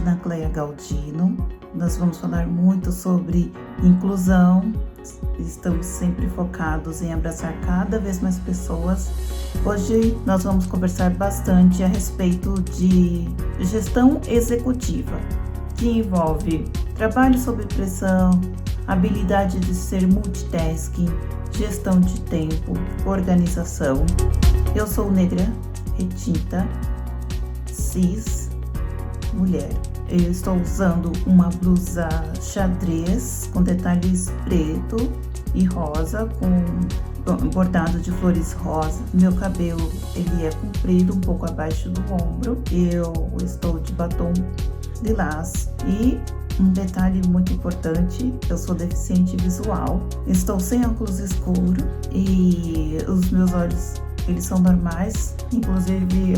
Regina Cleia Galdino. Nós vamos falar muito sobre inclusão. Estamos sempre focados em abraçar cada vez mais pessoas. Hoje nós vamos conversar bastante a respeito de gestão executiva, que envolve trabalho sob pressão, habilidade de ser multitasking, gestão de tempo, organização. Eu sou negra, retinta, cis, mulher. Eu estou usando uma blusa xadrez com detalhes preto e rosa, com bordado de flores rosa. Meu cabelo ele é comprido, um pouco abaixo do ombro. Eu estou de batom lilás e um detalhe muito importante, eu sou deficiente visual. Estou sem óculos escuros e os meus olhos eles são normais. Inclusive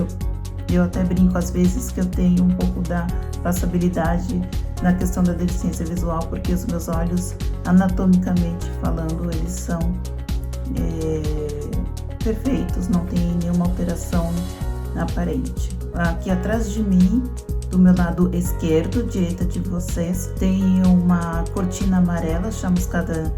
eu até brinco às vezes que eu tenho um pouco da passabilidade na questão da deficiência visual, porque os meus olhos, anatomicamente falando, eles são perfeitos, não tem nenhuma alteração aparente. Aqui atrás de mim, do meu lado esquerdo, direita de vocês, tem uma cortina amarela chamuscada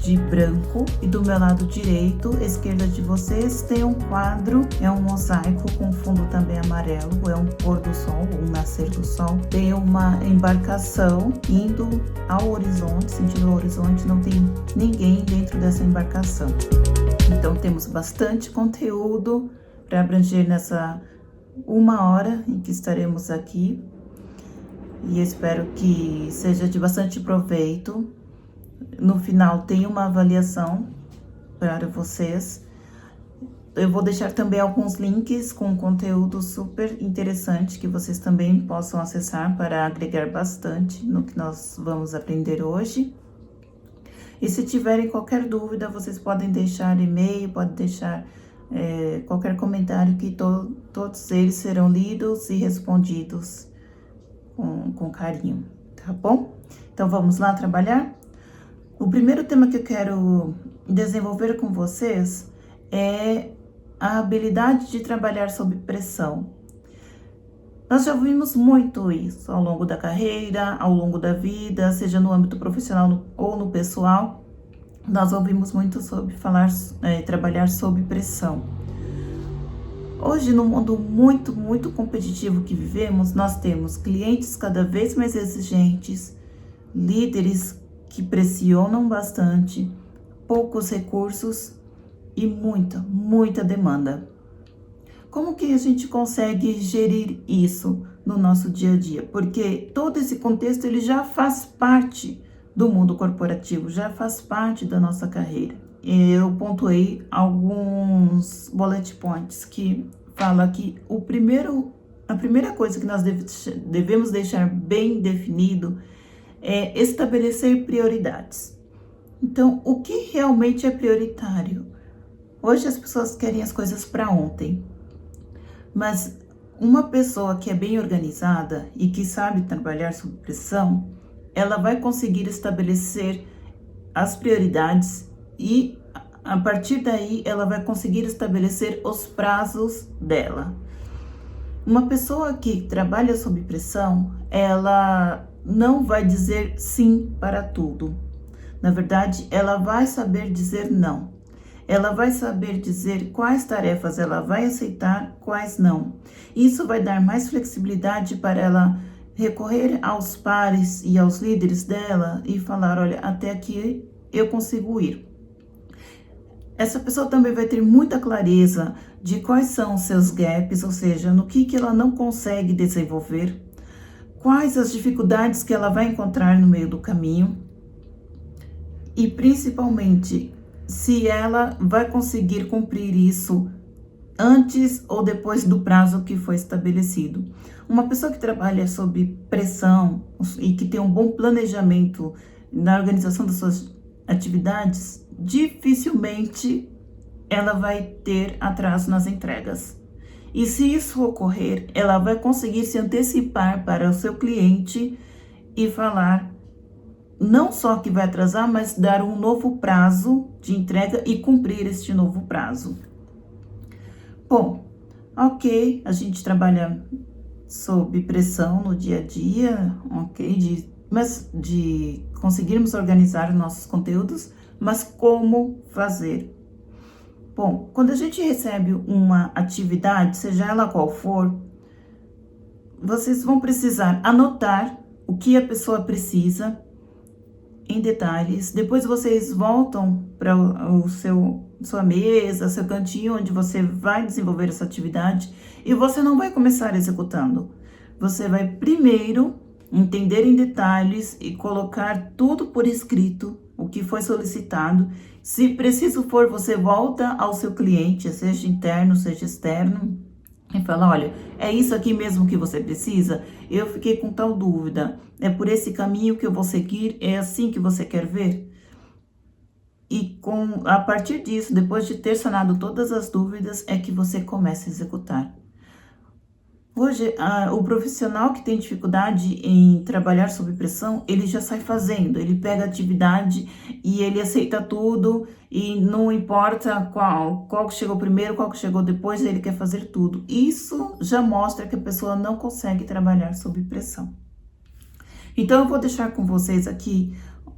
de branco, e do meu lado direito, esquerda de vocês, tem um quadro, é um mosaico com fundo também amarelo, é um pôr do sol, um nascer do sol. Tem uma embarcação indo ao horizonte, sentido ao horizonte, não tem ninguém dentro dessa embarcação. Então temos bastante conteúdo para abranger nessa 1 hora em que estaremos aqui, e espero que seja de bastante proveito. No final tem uma avaliação para vocês. Eu vou deixar também alguns links com conteúdo super interessante que vocês também possam acessar para agregar bastante no que nós vamos aprender hoje. E se tiverem qualquer dúvida, vocês podem deixar e-mail, podem deixar qualquer comentário, que todos eles serão lidos e respondidos com carinho, tá bom? Então vamos lá trabalhar? O primeiro tema que eu quero desenvolver com vocês é a habilidade de trabalhar sob pressão. Nós já vimos muito isso ao longo da carreira, ao longo da vida, seja no âmbito profissional ou no pessoal. Nós ouvimos muito sobre trabalhar sob pressão. Hoje, no mundo muito competitivo que vivemos, nós temos clientes cada vez mais exigentes, líderes que pressionam bastante, poucos recursos e muita demanda. Como que a gente consegue gerir isso no nosso dia a dia? Porque todo esse contexto ele já faz parte do mundo corporativo, já faz parte da nossa carreira. Eu pontuei alguns bullet points que fala que a primeira coisa que nós devemos deixar bem definido é estabelecer prioridades. Então, o que realmente é prioritário? Hoje as pessoas querem as coisas para ontem, mas uma pessoa que é bem organizada e que sabe trabalhar sob pressão, ela vai conseguir estabelecer as prioridades e a partir daí ela vai conseguir estabelecer os prazos dela. Uma pessoa que trabalha sob pressão, ela não vai dizer sim para tudo. Na verdade, ela vai saber dizer não. Ela vai saber dizer quais tarefas ela vai aceitar, quais não. Isso vai dar mais flexibilidade para ela recorrer aos pares e aos líderes dela e falar, olha, até aqui eu consigo ir. Essa pessoa também vai ter muita clareza de quais são os seus gaps, ou seja, no que ela não consegue desenvolver, quais as dificuldades que ela vai encontrar no meio do caminho e, principalmente, se ela vai conseguir cumprir isso antes ou depois do prazo que foi estabelecido. Uma pessoa que trabalha sob pressão e que tem um bom planejamento na organização das suas atividades, dificilmente ela vai ter atraso nas entregas. E se isso ocorrer, ela vai conseguir se antecipar para o seu cliente e falar não só que vai atrasar, mas dar um novo prazo de entrega e cumprir este novo prazo. Bom, ok, a gente trabalha sob pressão no dia a dia, ok? Mas de conseguirmos organizar nossos conteúdos, mas como fazer? Bom, quando a gente recebe uma atividade, seja ela qual for, vocês vão precisar anotar o que a pessoa precisa em detalhes. Depois vocês voltam para sua mesa, seu cantinho onde você vai desenvolver essa atividade e você não vai começar executando. Você vai primeiro entender em detalhes e colocar tudo por escrito, o que foi solicitado. Se preciso for, você volta ao seu cliente, seja interno, seja externo, e fala: olha, é isso aqui mesmo que você precisa? Eu fiquei com tal dúvida. É por esse caminho que eu vou seguir? É assim que você quer ver? E a partir disso, depois de ter sanado todas as dúvidas, é que você começa a executar. Hoje, o profissional que tem dificuldade em trabalhar sob pressão, ele já sai fazendo, ele pega a atividade e ele aceita tudo e não importa qual que chegou primeiro, qual que chegou depois, ele quer fazer tudo. Isso já mostra que a pessoa não consegue trabalhar sob pressão. Então, eu vou deixar com vocês aqui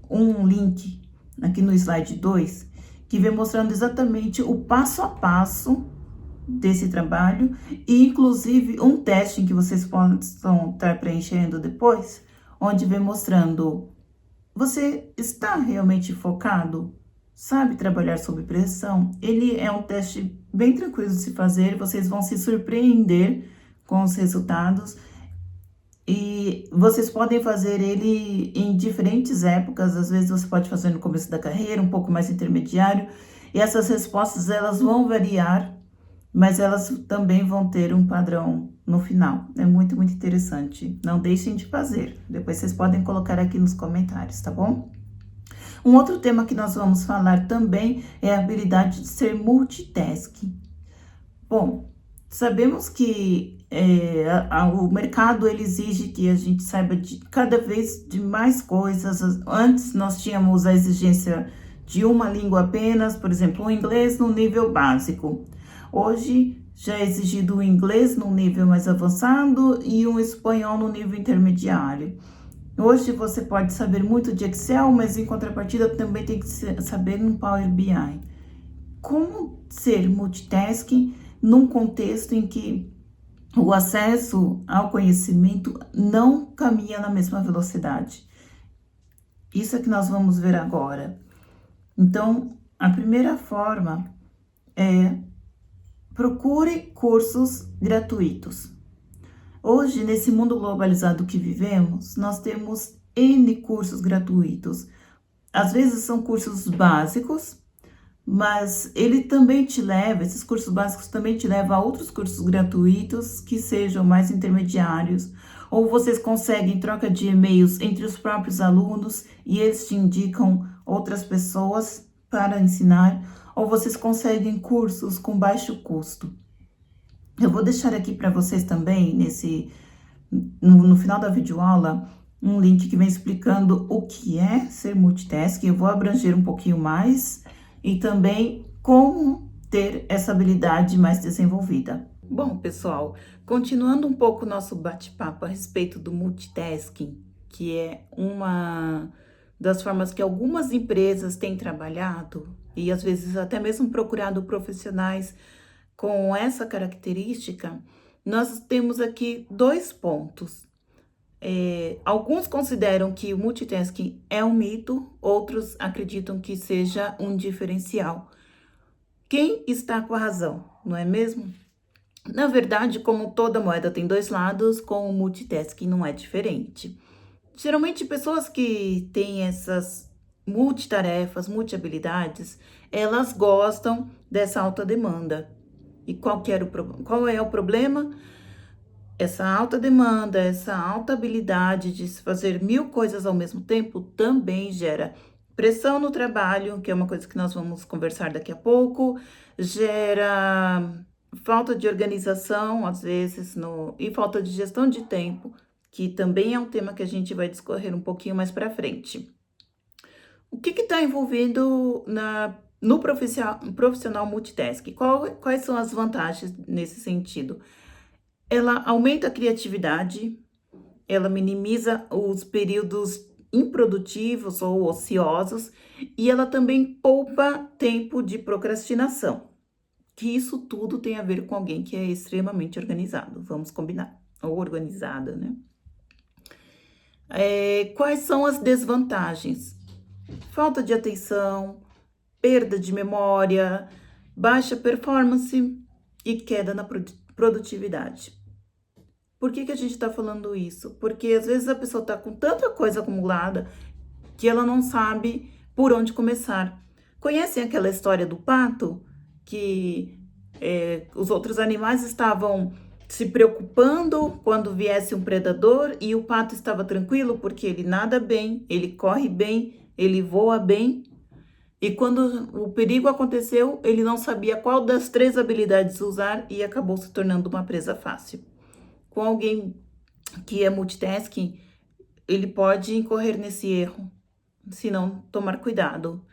um link, aqui no slide 2, que vem mostrando exatamente o passo a passo desse trabalho e inclusive um teste que vocês possam estar preenchendo depois, onde vem mostrando: você está realmente focado? Sabe trabalhar sob pressão? Ele é um teste bem tranquilo de se fazer, vocês vão se surpreender com os resultados e vocês podem fazer ele em diferentes épocas. Às vezes você pode fazer no começo da carreira, um pouco mais intermediário, e essas respostas elas vão variar, mas elas também vão ter um padrão no final. É muito, muito interessante. Não deixem de fazer. Depois vocês podem colocar aqui nos comentários, tá bom? Um outro tema que nós vamos falar também é a habilidade de ser multitasking. Bom, sabemos que o mercado ele exige que a gente saiba de cada vez de mais coisas. Antes nós tínhamos a exigência de uma língua apenas, por exemplo, o inglês no nível básico. Hoje já é exigido o inglês no nível mais avançado e o espanhol no nível intermediário. Hoje você pode saber muito de Excel, mas em contrapartida também tem que saber no Power BI. Como ser multitasking num contexto em que o acesso ao conhecimento não caminha na mesma velocidade? Isso é que nós vamos ver agora. Então, a primeira forma é: procure cursos gratuitos. Hoje, nesse mundo globalizado que vivemos, nós temos N cursos gratuitos. Às vezes são cursos básicos, mas ele também te leva, esses cursos básicos também te levam a outros cursos gratuitos que sejam mais intermediários, ou vocês conseguem troca de e-mails entre os próprios alunos e eles te indicam outras pessoas para ensinar, ou vocês conseguem cursos com baixo custo. Eu vou deixar aqui para vocês também, no final da videoaula, um link que vem explicando o que é ser multitasking. Eu vou abranger um pouquinho mais e também como ter essa habilidade mais desenvolvida. Bom, pessoal, continuando um pouco o nosso bate-papo a respeito do multitasking, que é uma das formas que algumas empresas têm trabalhado e às vezes até mesmo procurado profissionais com essa característica, nós temos aqui 2 pontos. Alguns consideram que o multitasking é um mito, outros acreditam que seja um diferencial. Quem está com a razão, não é mesmo? Na verdade, como toda moeda tem 2 lados, com o multitasking não é diferente. Geralmente, pessoas que têm essas multitarefas, multi-habilidades, elas gostam dessa alta demanda. E qual é o problema? Essa alta demanda, essa alta habilidade de se fazer 1000 coisas ao mesmo tempo também gera pressão no trabalho, que é uma coisa que nós vamos conversar daqui a pouco, gera falta de organização, às vezes, e falta de gestão de tempo, que também é um tema que a gente vai discorrer um pouquinho mais para frente. O que está envolvido no profissional multitasking? Quais são as vantagens nesse sentido? Ela aumenta a criatividade, ela minimiza os períodos improdutivos ou ociosos e ela também poupa tempo de procrastinação, que isso tudo tem a ver com alguém que é extremamente organizado, vamos combinar, ou organizada, né? Quais são as desvantagens? Falta de atenção, perda de memória, baixa performance e queda na produtividade. Por que a gente está falando isso? Porque às vezes a pessoa está com tanta coisa acumulada que ela não sabe por onde começar. Conhecem aquela história do pato? Que os outros animais estavam se preocupando quando viesse um predador e o pato estava tranquilo porque ele nada bem, ele corre bem, ele voa bem. E quando o perigo aconteceu, ele não sabia qual das 3 habilidades usar e acabou se tornando uma presa fácil. Com alguém que é multitasking, ele pode incorrer nesse erro, se não tomar cuidado.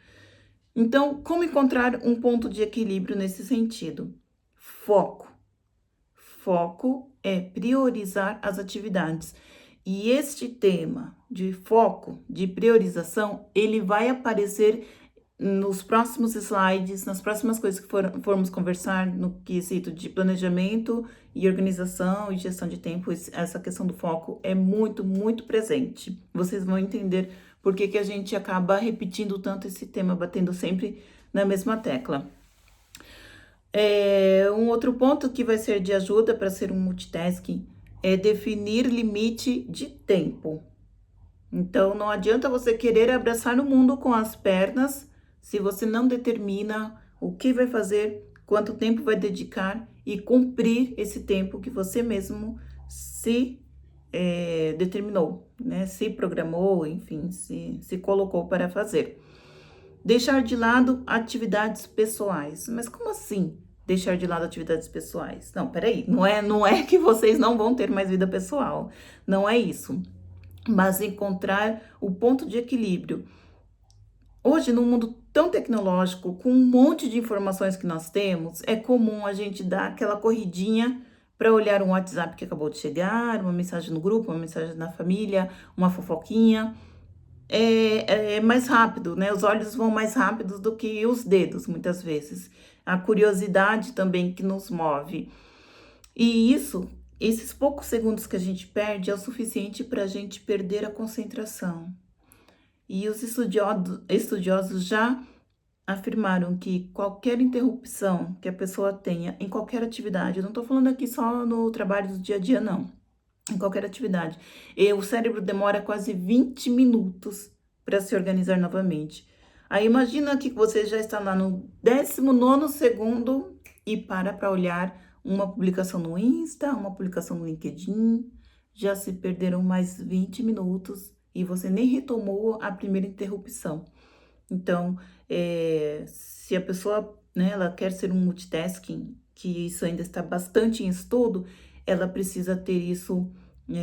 Então, como encontrar um ponto de equilíbrio nesse sentido? Foco. Foco é priorizar as atividades. E este tema de foco, de priorização, ele vai aparecer nos próximos slides, nas próximas coisas que formos conversar no quesito de planejamento e organização e gestão de tempo. Essa questão do foco é muito, muito presente. Vocês vão entender por que a gente acaba repetindo tanto esse tema, batendo sempre na mesma tecla. Um outro ponto que vai ser de ajuda para ser um multitasking é definir limite de tempo. Então, não adianta você querer abraçar o mundo com as pernas se você não determina o que vai fazer, quanto tempo vai dedicar e cumprir esse tempo que você mesmo se determinou, né? Se programou, enfim, se colocou para fazer. Deixar de lado atividades pessoais. Mas como assim deixar de lado atividades pessoais? Não, peraí, não é que vocês não vão ter mais vida pessoal, não é isso. Mas encontrar o ponto de equilíbrio. Hoje, num mundo tão tecnológico, com um monte de informações que nós temos, é comum a gente dar aquela corridinha para olhar um WhatsApp que acabou de chegar, uma mensagem no grupo, uma mensagem na família, uma fofoquinha. É mais rápido, né? Os olhos vão mais rápidos do que os dedos, muitas vezes. A curiosidade também que nos move. E esses poucos segundos que a gente perde é o suficiente para a gente perder a concentração. E os estudiosos já afirmaram que qualquer interrupção que a pessoa tenha em qualquer atividade, eu não estou falando aqui só no trabalho do dia a dia, não, em qualquer atividade, o cérebro demora quase 20 minutos para se organizar novamente. Aí imagina que você já está lá no 19º segundo e para olhar uma publicação no Insta, uma publicação no LinkedIn, já se perderam mais 20 minutos e você nem retomou a primeira interrupção. Então, se a pessoa, né, ela quer ser um multitasking, que isso ainda está bastante em estudo, ela precisa ter isso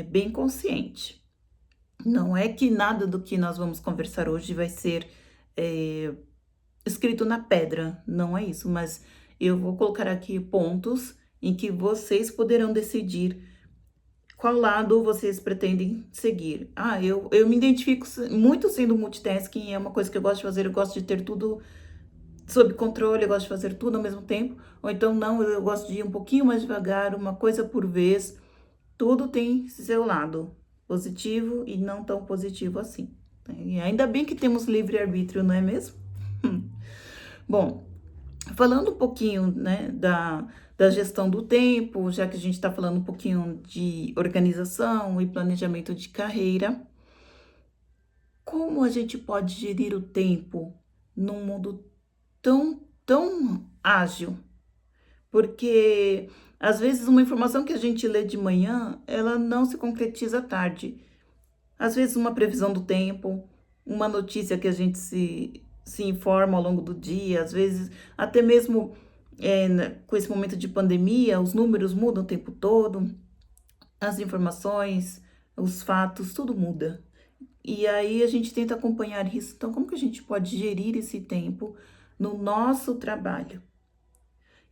bem consciente. Não é que nada do que nós vamos conversar hoje vai ser escrito na pedra, não é isso, mas eu vou colocar aqui pontos em que vocês poderão decidir qual lado vocês pretendem seguir. Eu me identifico muito sendo multitasking, é uma coisa que eu gosto de fazer, eu gosto de ter tudo sob controle, eu gosto de fazer tudo ao mesmo tempo, ou então não, eu gosto de ir um pouquinho mais devagar, uma coisa por vez. Tudo tem seu lado positivo e não tão positivo assim. E ainda bem que temos livre-arbítrio, não é mesmo? Bom, falando um pouquinho, né, da gestão do tempo, já que a gente está falando um pouquinho de organização e planejamento de carreira, como a gente pode gerir o tempo num mundo tão ágil? Porque às vezes uma informação que a gente lê de manhã, ela não se concretiza à tarde. Às vezes uma previsão do tempo, uma notícia que a gente se informa ao longo do dia, às vezes até mesmo com esse momento de pandemia, os números mudam o tempo todo, as informações, os fatos, tudo muda. E aí a gente tenta acompanhar isso. Então, como que a gente pode gerir esse tempo no nosso trabalho?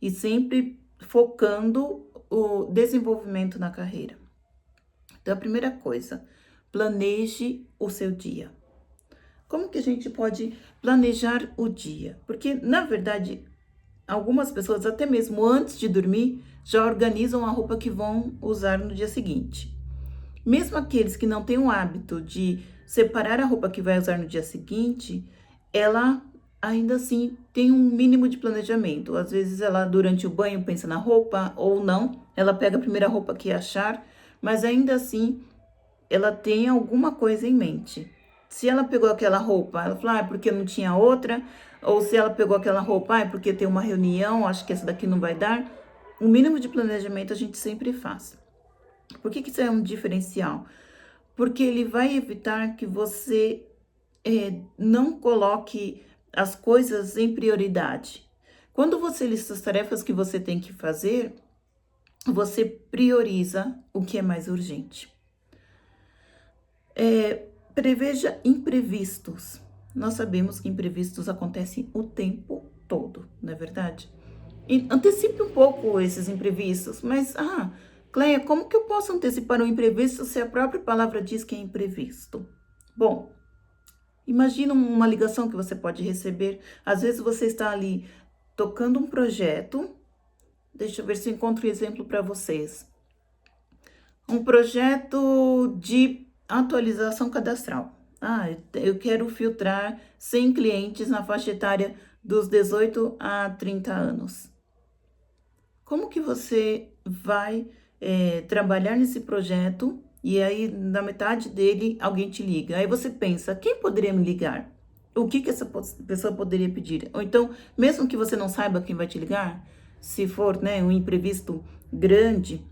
E sempre focando o desenvolvimento na carreira. Então, a primeira coisa, planeje o seu dia. Como que a gente pode planejar o dia? Porque, na verdade, algumas pessoas, até mesmo antes de dormir, já organizam a roupa que vão usar no dia seguinte. Mesmo aqueles que não têm o hábito de separar a roupa que vai usar no dia seguinte, ela ainda assim tem um mínimo de planejamento. Às vezes ela, durante o banho, pensa na roupa, ou não, ela pega a primeira roupa que achar, mas ainda assim ela tem alguma coisa em mente. Se ela pegou aquela roupa, ela falou, porque não tinha outra, ou se ela pegou aquela roupa, porque tem uma reunião, acho que essa daqui não vai dar. O mínimo de planejamento a gente sempre faz. Por que que isso é um diferencial? Porque ele vai evitar que você não coloque as coisas em prioridade. Quando você lista as tarefas que você tem que fazer, você prioriza o que é mais urgente. Preveja imprevistos. Nós sabemos que imprevistos acontecem o tempo todo, não é verdade? E antecipe um pouco esses imprevistos, mas, Cleia, como que eu posso antecipar um imprevisto se a própria palavra diz que é imprevisto? Bom, imagina uma ligação que você pode receber. Às vezes você está ali tocando um projeto. Deixa eu ver se eu encontro um exemplo para vocês. Um projeto de atualização cadastral. Eu quero filtrar 100 clientes na faixa etária dos 18 a 30 anos. Como que você vai trabalhar nesse projeto e aí na metade dele alguém te liga? Aí você pensa, quem poderia me ligar? O que essa pessoa poderia pedir? Ou então, mesmo que você não saiba quem vai te ligar, se for um imprevisto grande,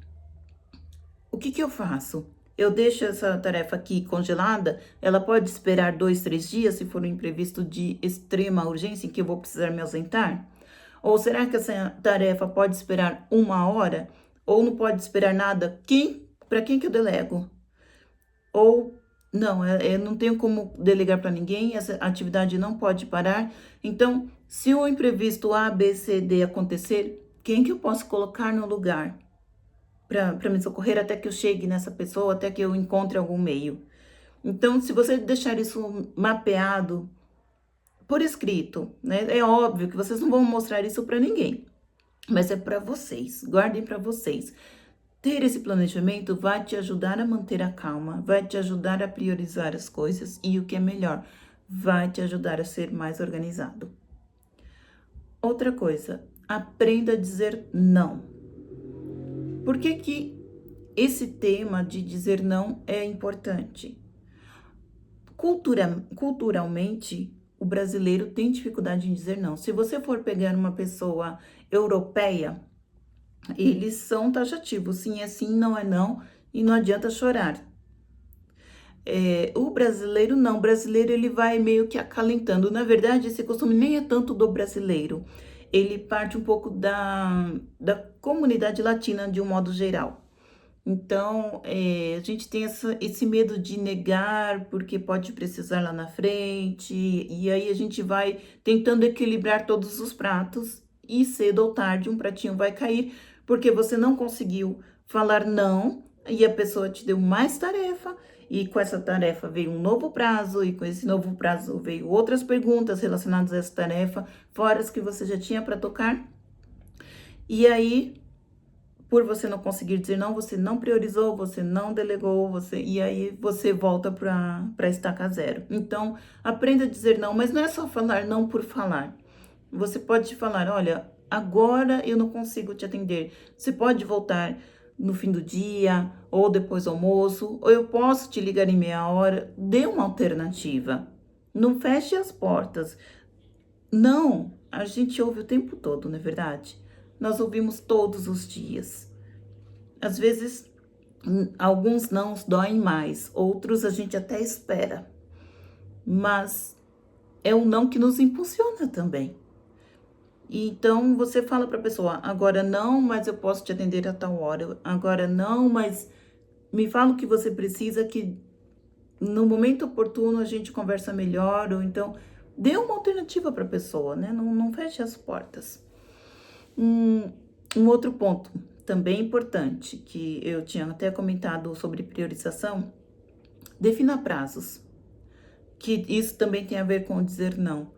o que eu faço? Eu deixo essa tarefa aqui congelada, ela pode esperar 2, 3 dias, se for um imprevisto de extrema urgência em que eu vou precisar me ausentar? Ou será que essa tarefa pode esperar 1 hora? Ou não pode esperar nada? Para quem que eu delego? Ou não, eu não tenho como delegar para ninguém, essa atividade não pode parar. Então, se o imprevisto A, B, C, D acontecer, quem que eu posso colocar no lugar para me socorrer até que eu chegue nessa pessoa, até que eu encontre algum meio? Então, se você deixar isso mapeado por escrito, né? É óbvio que vocês não vão mostrar isso para ninguém, mas é para vocês, guardem para vocês. Ter esse planejamento vai te ajudar a manter a calma, vai te ajudar a priorizar as coisas e o que é melhor, vai te ajudar a ser mais organizado. Outra coisa, aprenda a dizer não. Por que esse tema de dizer não é importante? Culturalmente, o brasileiro tem dificuldade em dizer não. Se você for pegar uma pessoa europeia, eles são taxativos, sim é sim, não é não, e não adianta chorar. O brasileiro não, o brasileiro ele vai meio que acalentando. Na verdade, esse costume nem é tanto do brasileiro, ele parte um pouco da comunidade latina de um modo geral. Então, a gente tem esse medo de negar, porque pode precisar lá na frente, e aí a gente vai tentando equilibrar todos os pratos, e cedo ou tarde um pratinho vai cair, porque você não conseguiu falar não, e a pessoa te deu mais tarefa, e com essa tarefa veio um novo prazo, e com esse novo prazo veio outras perguntas relacionadas a essa tarefa, fora as que você já tinha para tocar, e aí, por você não conseguir dizer não, você não priorizou, você não delegou, e aí você volta para estaca zero. Então, aprenda a dizer não, mas não é só falar não por falar. Você pode falar, olha, agora eu não consigo te atender. Você pode voltar no fim do dia, ou depois do almoço, ou eu posso te ligar em meia hora. Dê uma alternativa. Não feche as portas. Não, a gente ouve o tempo todo, não é verdade? Nós ouvimos todos os dias. Às vezes, alguns não doem mais, outros a gente até espera. Mas é o não que nos impulsiona também. Então, você fala para a pessoa, agora não, mas eu posso te atender a tal hora. Agora não, mas me fala o que você precisa, que no momento oportuno a gente conversa melhor. Ou então, dê uma alternativa para a pessoa, né? Não feche as portas. Um outro ponto também importante, que eu tinha até comentado sobre priorização, defina prazos, que isso também tem a ver com dizer não.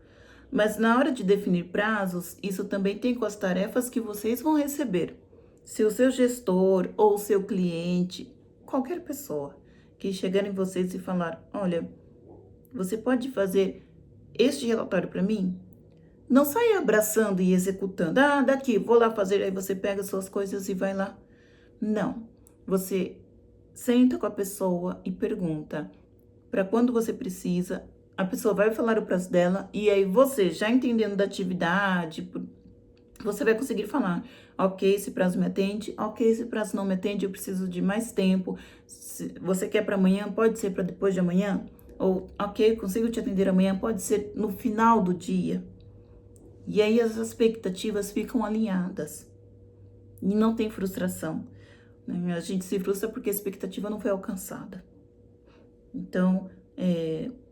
Mas na hora de definir prazos, isso também tem com as tarefas que vocês vão receber. Se o seu gestor ou o seu cliente, qualquer pessoa que chegar em vocês e falar, olha, você pode fazer este relatório para mim? Não saia abraçando e executando. Ah, daqui, vou lá fazer. Aí você pega suas coisas e vai lá. Não. Você senta com a pessoa e pergunta para quando você precisa. A pessoa vai falar o prazo dela e aí você, já entendendo da atividade, você vai conseguir falar, ok, esse prazo me atende, ok, esse prazo não me atende, eu preciso de mais tempo. Se você quer para amanhã, pode ser para depois de amanhã? Ou, ok, consigo te atender amanhã, pode ser no final do dia. E aí as expectativas ficam alinhadas e não tem frustração. A gente se frustra porque a expectativa não foi alcançada. Então,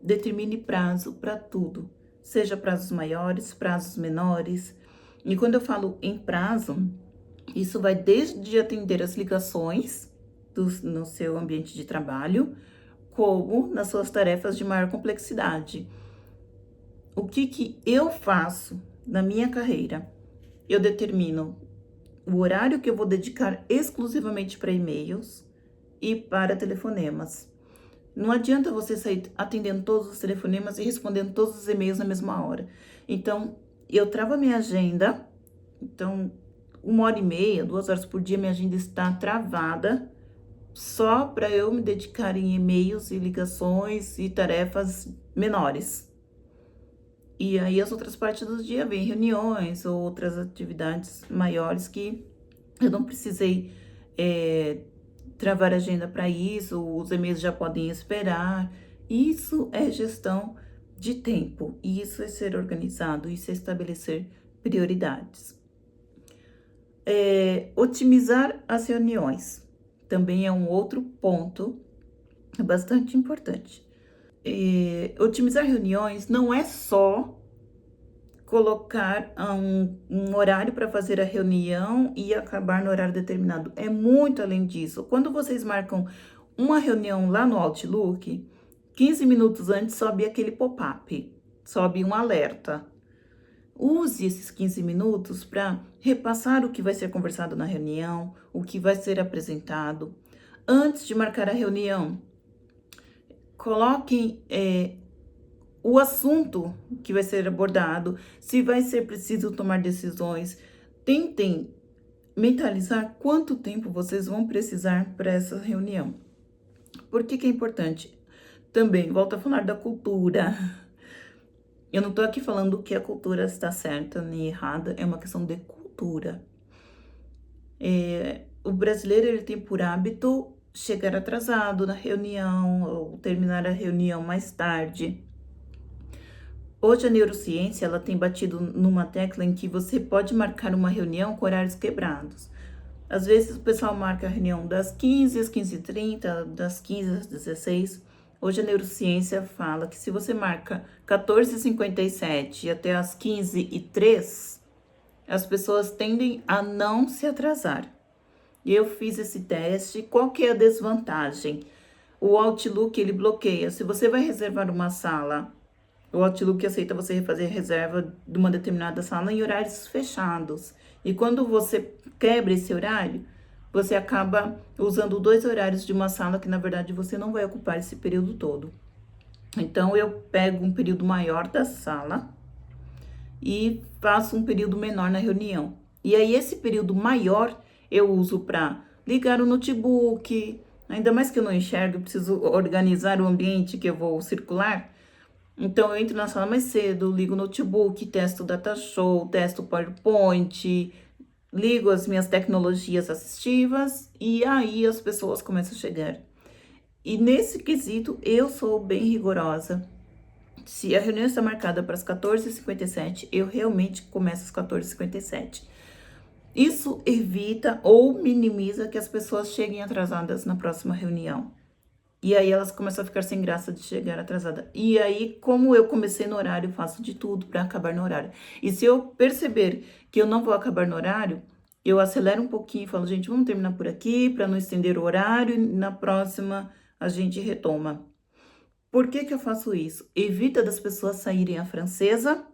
determine prazo para tudo, seja prazos maiores, prazos menores. E quando eu falo em prazo, isso vai desde atender as ligações no seu ambiente de trabalho, como nas suas tarefas de maior complexidade. O que eu faço na minha carreira? Eu determino o horário que eu vou dedicar exclusivamente para e-mails e para telefonemas. Não adianta você sair atendendo todos os telefonemas e respondendo todos os e-mails na mesma hora. Então, eu travo a minha agenda. Então, 1h30, 2 horas por dia, minha agenda está travada só para eu me dedicar em e-mails e ligações e tarefas menores. E aí, as outras partes do dia vem reuniões ou outras atividades maiores que eu não precisei travar agenda para isso, os e-mails já podem esperar. Isso é gestão de tempo, isso é ser organizado, isso é estabelecer prioridades. Otimizar as reuniões também é um outro ponto bastante importante. Otimizar reuniões não é só colocar um horário para fazer a reunião e acabar no horário determinado. É muito além disso. Quando vocês marcam uma reunião lá no Outlook, 15 minutos antes sobe aquele pop-up, sobe um alerta. Use esses 15 minutos para repassar o que vai ser conversado na reunião, o que vai ser apresentado. Antes de marcar a reunião, coloquem o assunto que vai ser abordado, se vai ser preciso tomar decisões. Tentem mentalizar quanto tempo vocês vão precisar para essa reunião. Por que é importante? Também, volto a falar da cultura. Eu não estou aqui falando que a cultura está certa nem errada, é uma questão de cultura. O brasileiro, ele tem por hábito chegar atrasado na reunião ou terminar a reunião mais tarde. Hoje a neurociência, ela tem batido numa tecla em que você pode marcar uma reunião com horários quebrados. Às vezes o pessoal marca a reunião das 15 às 15h30, das 15 às 16. Hoje a neurociência fala que se você marca 14h57 até as 15h03, as pessoas tendem a não se atrasar. Eu fiz esse teste. Qual que é a desvantagem? O Outlook, ele bloqueia. Se você vai reservar uma sala, o Outlook aceita você fazer reserva de uma determinada sala em horários fechados. E quando você quebra esse horário, você acaba usando 2 horários de uma sala que, na verdade, você não vai ocupar esse período todo. Então, eu pego um período maior da sala e faço um período menor na reunião. E aí, esse período maior, eu uso para ligar o notebook. Ainda mais que eu não enxergo, eu preciso organizar o ambiente que eu vou circular. Então, eu entro na sala mais cedo, ligo o notebook, testo o DataShow, testo o PowerPoint, ligo as minhas tecnologias assistivas e aí as pessoas começam a chegar. E nesse quesito, eu sou bem rigorosa. Se a reunião está marcada para as 14h57, eu realmente começo às 14h57. Isso evita ou minimiza que as pessoas cheguem atrasadas na próxima reunião. E aí elas começam a ficar sem graça de chegar atrasada. E aí, como eu comecei no horário, faço de tudo para acabar no horário. E se eu perceber que eu não vou acabar no horário, eu acelero um pouquinho e falo, gente, vamos terminar por aqui para não estender o horário e na próxima a gente retoma. Por que que eu faço isso? Evita das pessoas saírem à francesa,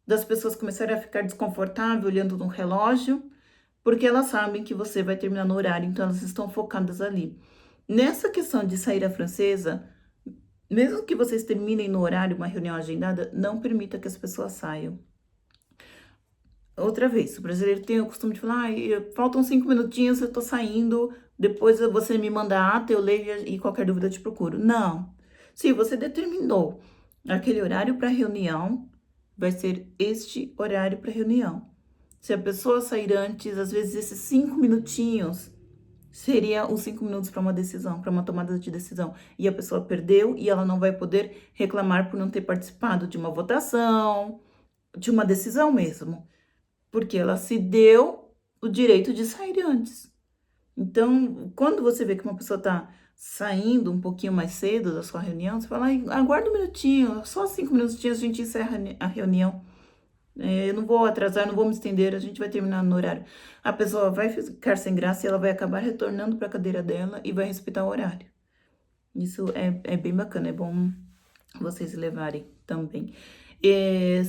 das pessoas começarem a ficar desconfortável olhando no relógio, porque elas sabem que você vai terminar no horário, então elas estão focadas ali. Nessa questão de sair à francesa, mesmo que vocês terminem no horário uma reunião agendada, não permita que as pessoas saiam. Outra vez, o brasileiro tem o costume de falar, faltam 5 minutinhos, eu tô saindo, depois você me manda a ata, eu leio e qualquer dúvida eu te procuro. Não. Se você determinou aquele horário para reunião, vai ser este horário para reunião. Se a pessoa sair antes, às vezes esses 5 minutinhos seria os 5 minutos para uma decisão, para uma tomada de decisão. E a pessoa perdeu e ela não vai poder reclamar por não ter participado de uma votação, de uma decisão mesmo. Porque ela se deu o direito de sair antes. Então, quando você vê que uma pessoa está saindo um pouquinho mais cedo da sua reunião, você fala, aguarda um minutinho, só 5 minutinhos a gente encerra a reunião. Eu não vou atrasar, não vou me estender, a gente vai terminar no horário. A pessoa vai ficar sem graça e ela vai acabar retornando para a cadeira dela e vai respeitar o horário. Isso é bem bacana, é bom vocês levarem também.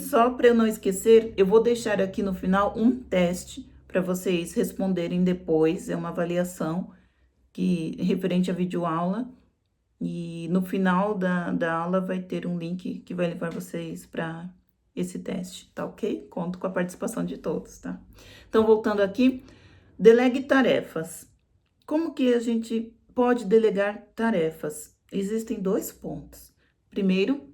Só para eu não esquecer, eu vou deixar aqui no final um teste para vocês responderem depois. É uma avaliação referente à videoaula. E no final da aula vai ter um link que vai levar vocês para esse teste, tá ok? Conto com a participação de todos, tá? Então, voltando aqui, delegue tarefas. Como que a gente pode delegar tarefas? Existem 2 pontos. Primeiro,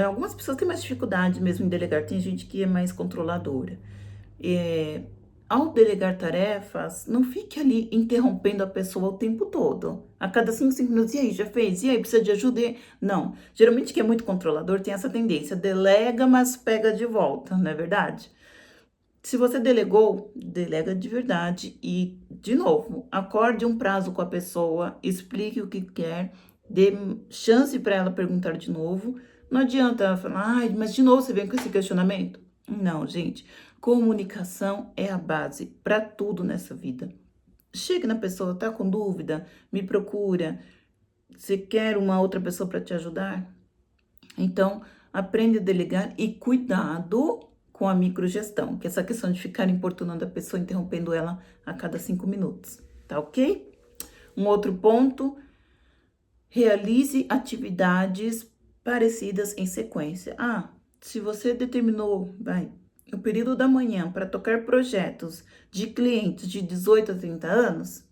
algumas pessoas têm mais dificuldade mesmo em delegar, tem gente que é mais controladora. Ao delegar tarefas, não fique ali interrompendo a pessoa o tempo todo. A cada 5 minutos, e aí, já fez? E aí, precisa de ajuda? Não. Geralmente quem é muito controlador tem essa tendência, delega, mas pega de volta, não é verdade? Se você delegou, delega de verdade e, de novo, acorde um prazo com a pessoa, explique o que quer, dê chance para ela perguntar de novo. Não adianta ela falar, mas de novo você vem com esse questionamento? Não, gente. Comunicação é a base para tudo nessa vida. Chega na pessoa, tá com dúvida? Me procura. Você quer uma outra pessoa para te ajudar? Então, aprende a delegar e cuidado com a microgestão, que é essa questão de ficar importunando a pessoa, interrompendo ela a cada 5 minutos, tá ok? Um outro ponto, realize atividades parecidas em sequência. Se você determinou, o período da manhã para tocar projetos de clientes de 18 a 30 anos,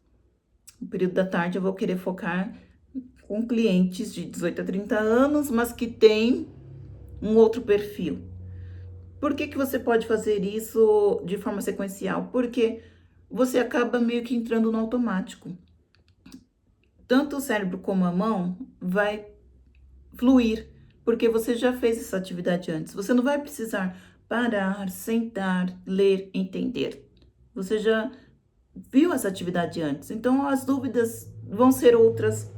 o período da tarde eu vou querer focar com clientes de 18 a 30 anos, mas que tem um outro perfil. Por que que você pode fazer isso de forma sequencial? Porque você acaba meio que entrando no automático. Tanto o cérebro como a mão vai fluir, porque você já fez essa atividade antes. Você não vai precisar parar, sentar, ler, entender. Você já viu essa atividade antes, então as dúvidas vão ser outras.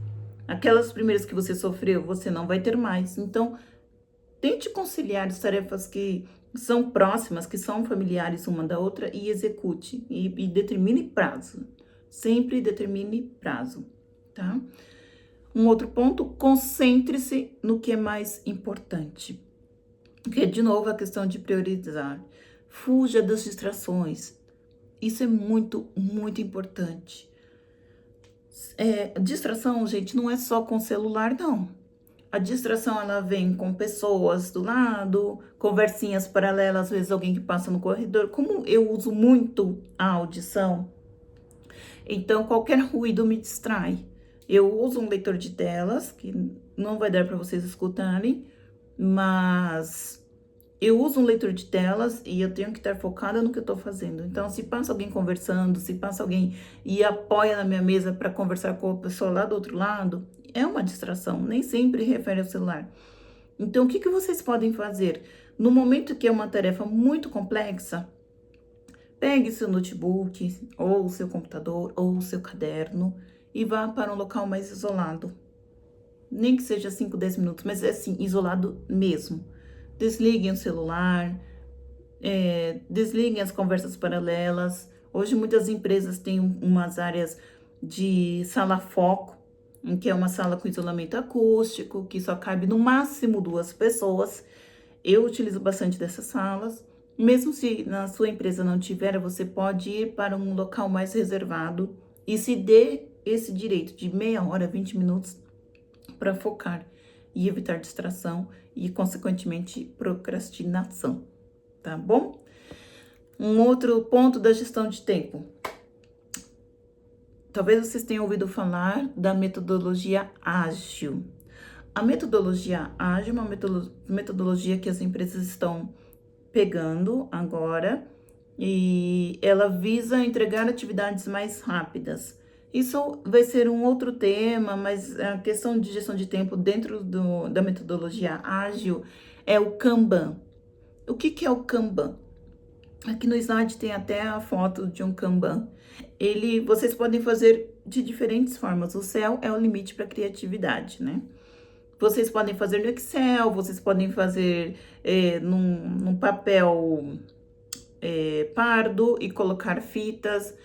Aquelas primeiras que você sofreu, você não vai ter mais. Então, tente conciliar as tarefas que são próximas, que são familiares uma da outra e execute. E determine prazo. Sempre determine prazo, tá? Um outro ponto, concentre-se no que é mais importante. Que é, de novo, a questão de priorizar. Fuja das distrações. Isso é muito, muito importante. Distração, gente, não é só com celular, não. A distração, ela vem com pessoas do lado, conversinhas paralelas, às vezes alguém que passa no corredor. Como eu uso muito a audição, então qualquer ruído me distrai. Eu uso um leitor de telas, que não vai dar para vocês escutarem, mas eu uso um leitor de telas e eu tenho que estar focada no que eu estou fazendo. Então, se passa alguém conversando, se passa alguém e apoia na minha mesa para conversar com a pessoa lá do outro lado, é uma distração, nem sempre refere ao celular. Então, o que vocês podem fazer? No momento que é uma tarefa muito complexa, pegue seu notebook, ou seu computador, ou seu caderno e vá para um local mais isolado. Nem que seja 5, 10 minutos, mas é assim, isolado mesmo. Desliguem o celular, Desliguem as conversas paralelas. Hoje muitas empresas têm umas áreas de sala foco, em que é uma sala com isolamento acústico, que só cabe no máximo 2 pessoas. Eu utilizo bastante dessas salas. Mesmo se na sua empresa não tiver, você pode ir para um local mais reservado e se dê esse direito de meia hora, 20 minutos para focar e evitar distração e, consequentemente, procrastinação, tá bom? Um outro ponto da gestão de tempo. Talvez vocês tenham ouvido falar da metodologia ágil. A metodologia ágil é uma metodologia que as empresas estão pegando agora e ela visa entregar atividades mais rápidas. Isso vai ser um outro tema, mas a questão de gestão de tempo dentro da metodologia ágil é o Kanban. O que é o Kanban? Aqui no slide tem até a foto de um Kanban. Vocês podem fazer de diferentes formas. O céu é o limite para criatividade, né? Vocês podem fazer no Excel, vocês podem fazer num papel pardo e colocar fitas.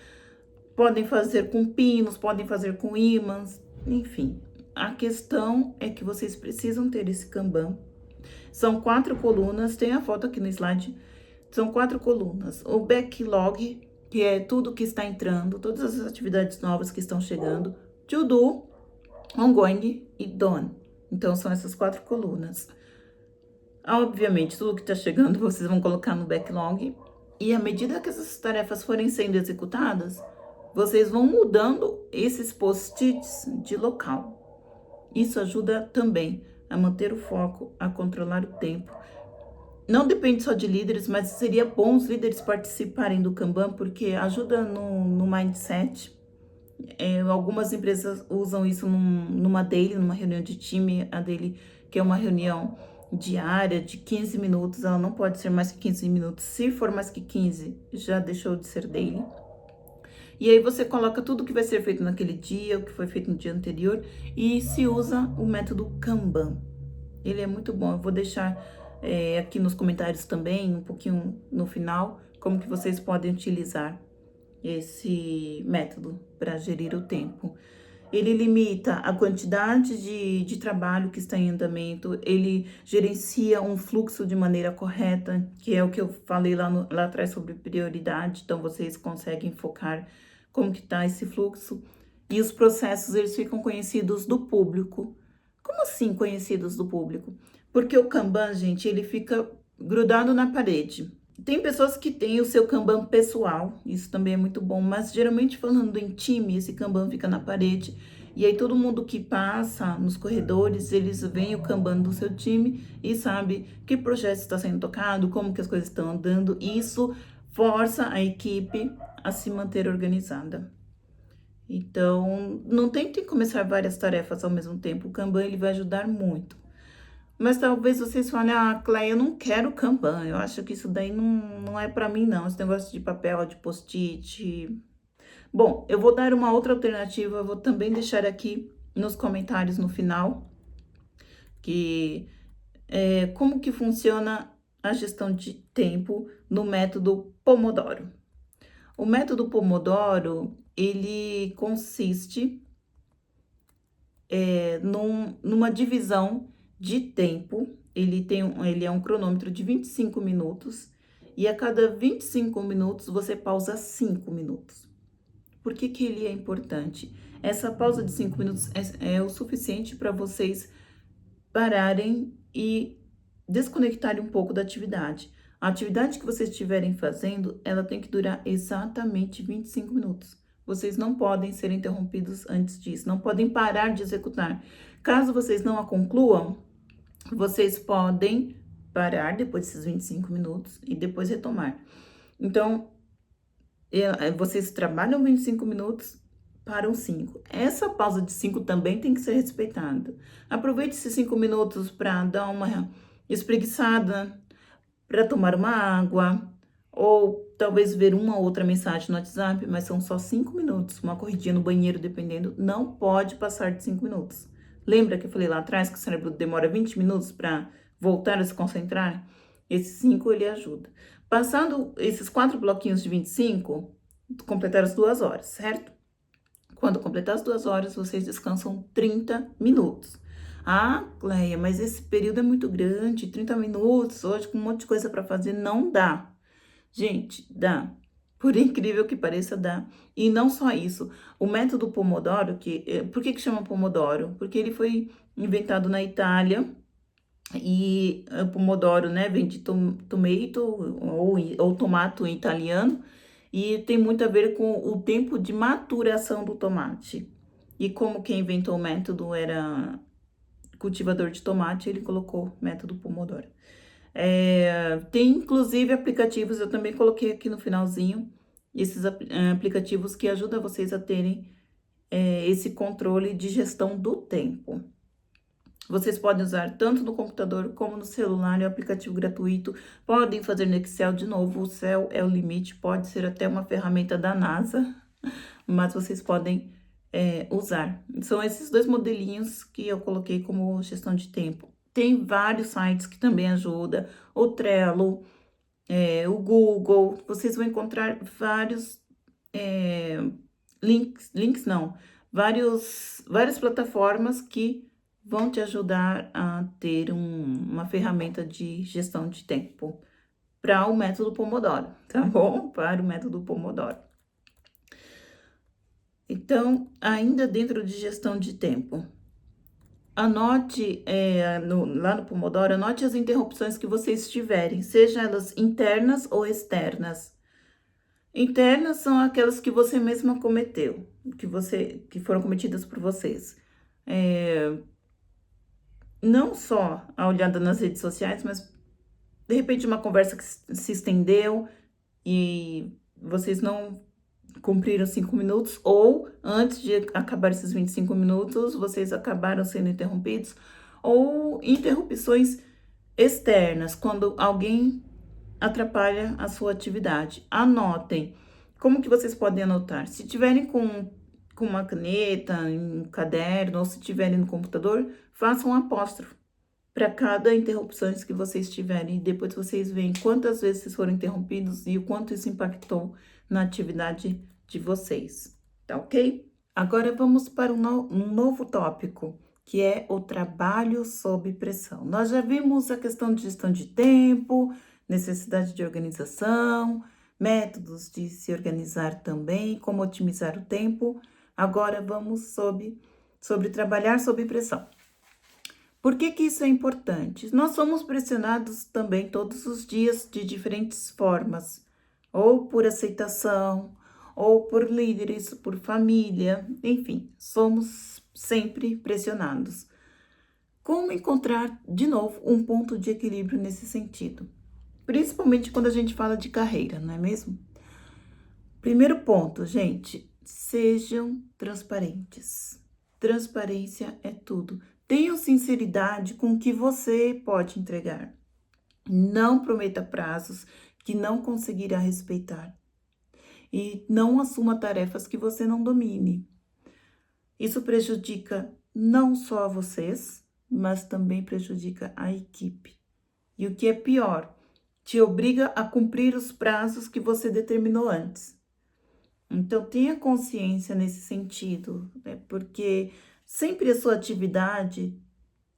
Podem fazer com pinos, podem fazer com ímãs, enfim. A questão é que vocês precisam ter esse Kanban. São 4 colunas, tem a foto aqui no slide. São 4 colunas. O backlog, que é tudo que está entrando, todas as atividades novas que estão chegando. To do, ongoing e done. Então, são essas 4 colunas. Obviamente, tudo que está chegando, vocês vão colocar no backlog. E à medida que essas tarefas forem sendo executadas, vocês vão mudando esses post-its de local. Isso ajuda também a manter o foco, a controlar o tempo. Não depende só de líderes, mas seria bom os líderes participarem do Kanban, porque ajuda no mindset. Algumas empresas usam isso numa daily, numa reunião de time, a daily, que é uma reunião diária de 15 minutos, ela não pode ser mais que 15 minutos. Se for mais que 15, já deixou de ser daily. E aí você coloca tudo que vai ser feito naquele dia, o que foi feito no dia anterior, e se usa o método Kanban. Ele é muito bom. Eu vou deixar aqui nos comentários também, um pouquinho no final, como que vocês podem utilizar esse método para gerir o tempo. Ele limita a quantidade de trabalho que está em andamento, ele gerencia um fluxo de maneira correta, que é o que eu falei lá atrás sobre prioridade, então vocês conseguem focar como que está esse fluxo. E os processos, eles ficam conhecidos do público. Como assim conhecidos do público? Porque o Kanban, gente, ele fica grudado na parede. Tem pessoas que têm o seu Kanban pessoal, isso também é muito bom, mas geralmente falando em time, esse Kanban fica na parede, e aí todo mundo que passa nos corredores, eles veem o Kanban do seu time e sabe que projeto está sendo tocado, como que as coisas estão andando, e isso força a equipe a se manter organizada. Então, não tentem começar várias tarefas ao mesmo tempo, o Kanban ele vai ajudar muito. Mas talvez vocês falem, Cleia, eu não quero Kanban, eu acho que isso daí não é para mim não, esse negócio de papel, de post-it. Bom, eu vou dar uma outra alternativa, eu vou também deixar aqui nos comentários no final, que como que funciona a gestão de tempo no método Pomodoro. O método Pomodoro, ele consiste numa divisão de tempo, ele é um cronômetro de 25 minutos, e a cada 25 minutos você pausa 5 minutos. Por que que ele é importante? Essa pausa de 5 minutos é o suficiente para vocês pararem e desconectarem um pouco da atividade. A atividade que vocês estiverem fazendo, ela tem que durar exatamente 25 minutos. Vocês não podem ser interrompidos antes disso, não podem parar de executar. Caso vocês não a concluam, vocês podem parar depois desses 25 minutos e depois retomar. Então, vocês trabalham 25 minutos, param 5. Essa pausa de 5 também tem que ser respeitada. Aproveite esses 5 minutos para dar uma espreguiçada, para tomar uma água, ou talvez ver uma ou outra mensagem no WhatsApp, mas são só 5 minutos. Uma corridinha no banheiro, dependendo, não pode passar de 5 minutos. Lembra que eu falei lá atrás que o cérebro demora 20 minutos para voltar a se concentrar? Esses 5 ele ajuda. Passando esses 4 bloquinhos de 25, completaram as 2 horas, certo? Quando completar as 2 horas, vocês descansam 30 minutos. Ah, Cleia, mas esse período é muito grande, 30 minutos, hoje com um monte de coisa para fazer, não dá. Gente, dá. Por incrível que pareça, dá. E não só isso. O método Pomodoro, por que chama Pomodoro? Porque ele foi inventado na Itália e o Pomodoro, né, vem de tomato ou tomato em italiano e tem muito a ver com o tempo de maturação do tomate. E como quem inventou o método era cultivador de tomate, ele colocou método Pomodoro. Tem inclusive aplicativos, eu também coloquei aqui no finalzinho, esses aplicativos que ajudam vocês a terem esse controle de gestão do tempo. Vocês podem usar tanto no computador como no celular, é um aplicativo gratuito. Podem fazer no Excel de novo, o céu é o limite, pode ser até uma ferramenta da NASA, mas vocês podem usar. São esses 2 modelinhos que eu coloquei como gestão de tempo. Tem vários sites que também ajudam, o Trello, o Google, vocês vão encontrar vários links não, várias plataformas que vão te ajudar a ter uma ferramenta de gestão de tempo para o método Pomodoro, tá bom? Para o método Pomodoro. Então, ainda dentro de gestão de tempo, anote lá no Pomodoro, anote as interrupções que vocês tiverem, seja elas internas ou externas. Internas são aquelas que você mesma cometeu, que foram cometidas por vocês. Não só a olhada nas redes sociais, mas de repente uma conversa que se estendeu e vocês não cumpriram 5 minutos, ou antes de acabar esses 25 minutos, vocês acabaram sendo interrompidos, ou interrupções externas, quando alguém atrapalha a sua atividade. Anotem. Como que vocês podem anotar? Se tiverem com uma caneta, um caderno, ou se tiverem no computador, façam um apóstrofo para cada interrupção que vocês tiverem. E depois vocês veem quantas vezes vocês foram interrompidos e o quanto isso impactou na atividade de vocês, tá ok? Agora vamos para um novo tópico, que é o trabalho sob pressão. Nós já vimos a questão de gestão de tempo, necessidade de organização, métodos de se organizar também, como otimizar o tempo. Agora vamos sobre trabalhar sob pressão. Por que isso é importante? Nós somos pressionados também todos os dias de diferentes formas, ou por aceitação, ou por líderes, por família, enfim, somos sempre pressionados. Como encontrar, de novo, um ponto de equilíbrio nesse sentido? Principalmente quando a gente fala de carreira, não é mesmo? Primeiro ponto, gente, sejam transparentes. Transparência é tudo. Tenham sinceridade com o que você pode entregar. Não prometa prazos que não conseguirá respeitar. E não assuma tarefas que você não domine. Isso prejudica não só a vocês, mas também prejudica a equipe. E o que é pior, te obriga a cumprir os prazos que você determinou antes. Então, tenha consciência nesse sentido, né? Porque sempre a sua atividade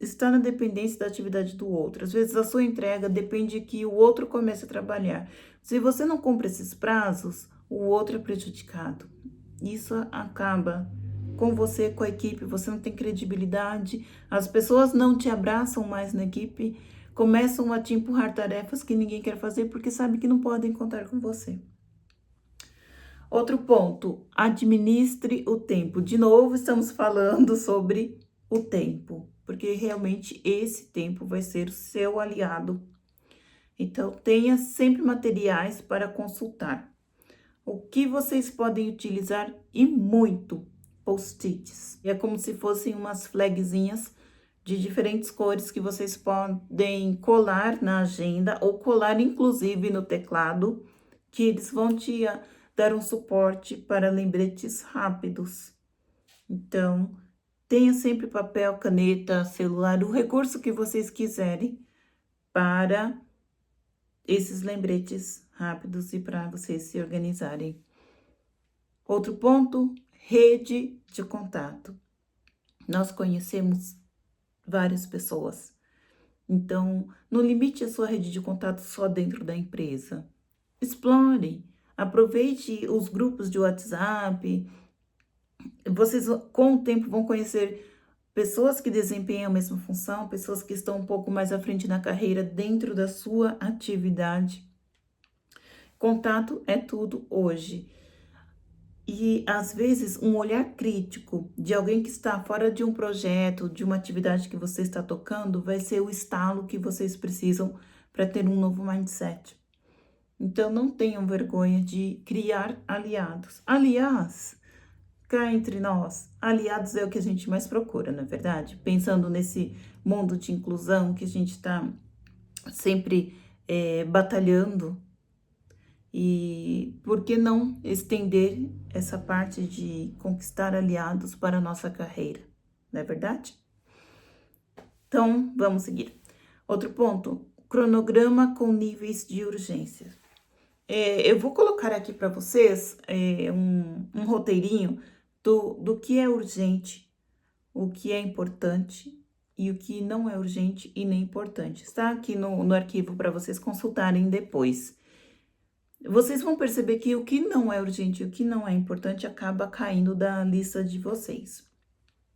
está na dependência da atividade do outro. Às vezes, a sua entrega depende que o outro comece a trabalhar. Se você não cumpre esses prazos, o outro é prejudicado. Isso acaba com você, com a equipe, você não tem credibilidade, as pessoas não te abraçam mais na equipe, começam a te empurrar tarefas que ninguém quer fazer porque sabe que não podem contar com você. Outro ponto, administre o tempo. De novo, estamos falando sobre o tempo, porque realmente esse tempo vai ser o seu aliado. Então, tenha sempre materiais para consultar. O que vocês podem utilizar e muito? Post-its. É como se fossem umas flagzinhas de diferentes cores que vocês podem colar na agenda ou colar inclusive no teclado, que eles vão te dar um suporte para lembretes rápidos. Então, tenha sempre papel, caneta, celular, o recurso que vocês quiserem para esses lembretes rápidos e para vocês se organizarem. Outro ponto, rede de contato. Nós conhecemos várias pessoas. Então, não limite a sua rede de contato só dentro da empresa. Explore, aproveite os grupos de WhatsApp. Vocês, com o tempo, vão conhecer pessoas que desempenham a mesma função, pessoas que estão um pouco mais à frente na carreira dentro da sua atividade. Contato é tudo hoje. E, às vezes, um olhar crítico de alguém que está fora de um projeto, de uma atividade que você está tocando, vai ser o estalo que vocês precisam para ter um novo mindset. Então, não tenham vergonha de criar aliados. Aliás, cá entre nós, aliados é o que a gente mais procura, não é verdade? Pensando nesse mundo de inclusão que a gente está sempre batalhando. E por que não estender essa parte de conquistar aliados para a nossa carreira, não é verdade? Então, vamos seguir. Outro ponto, cronograma com níveis de urgência. Eu vou colocar aqui para vocês um roteirinho do que é urgente, o que é importante e o que não é urgente e nem importante. Está aqui no arquivo para vocês consultarem depois. Vocês vão perceber que o que não é urgente e o que não é importante acaba caindo da lista de vocês.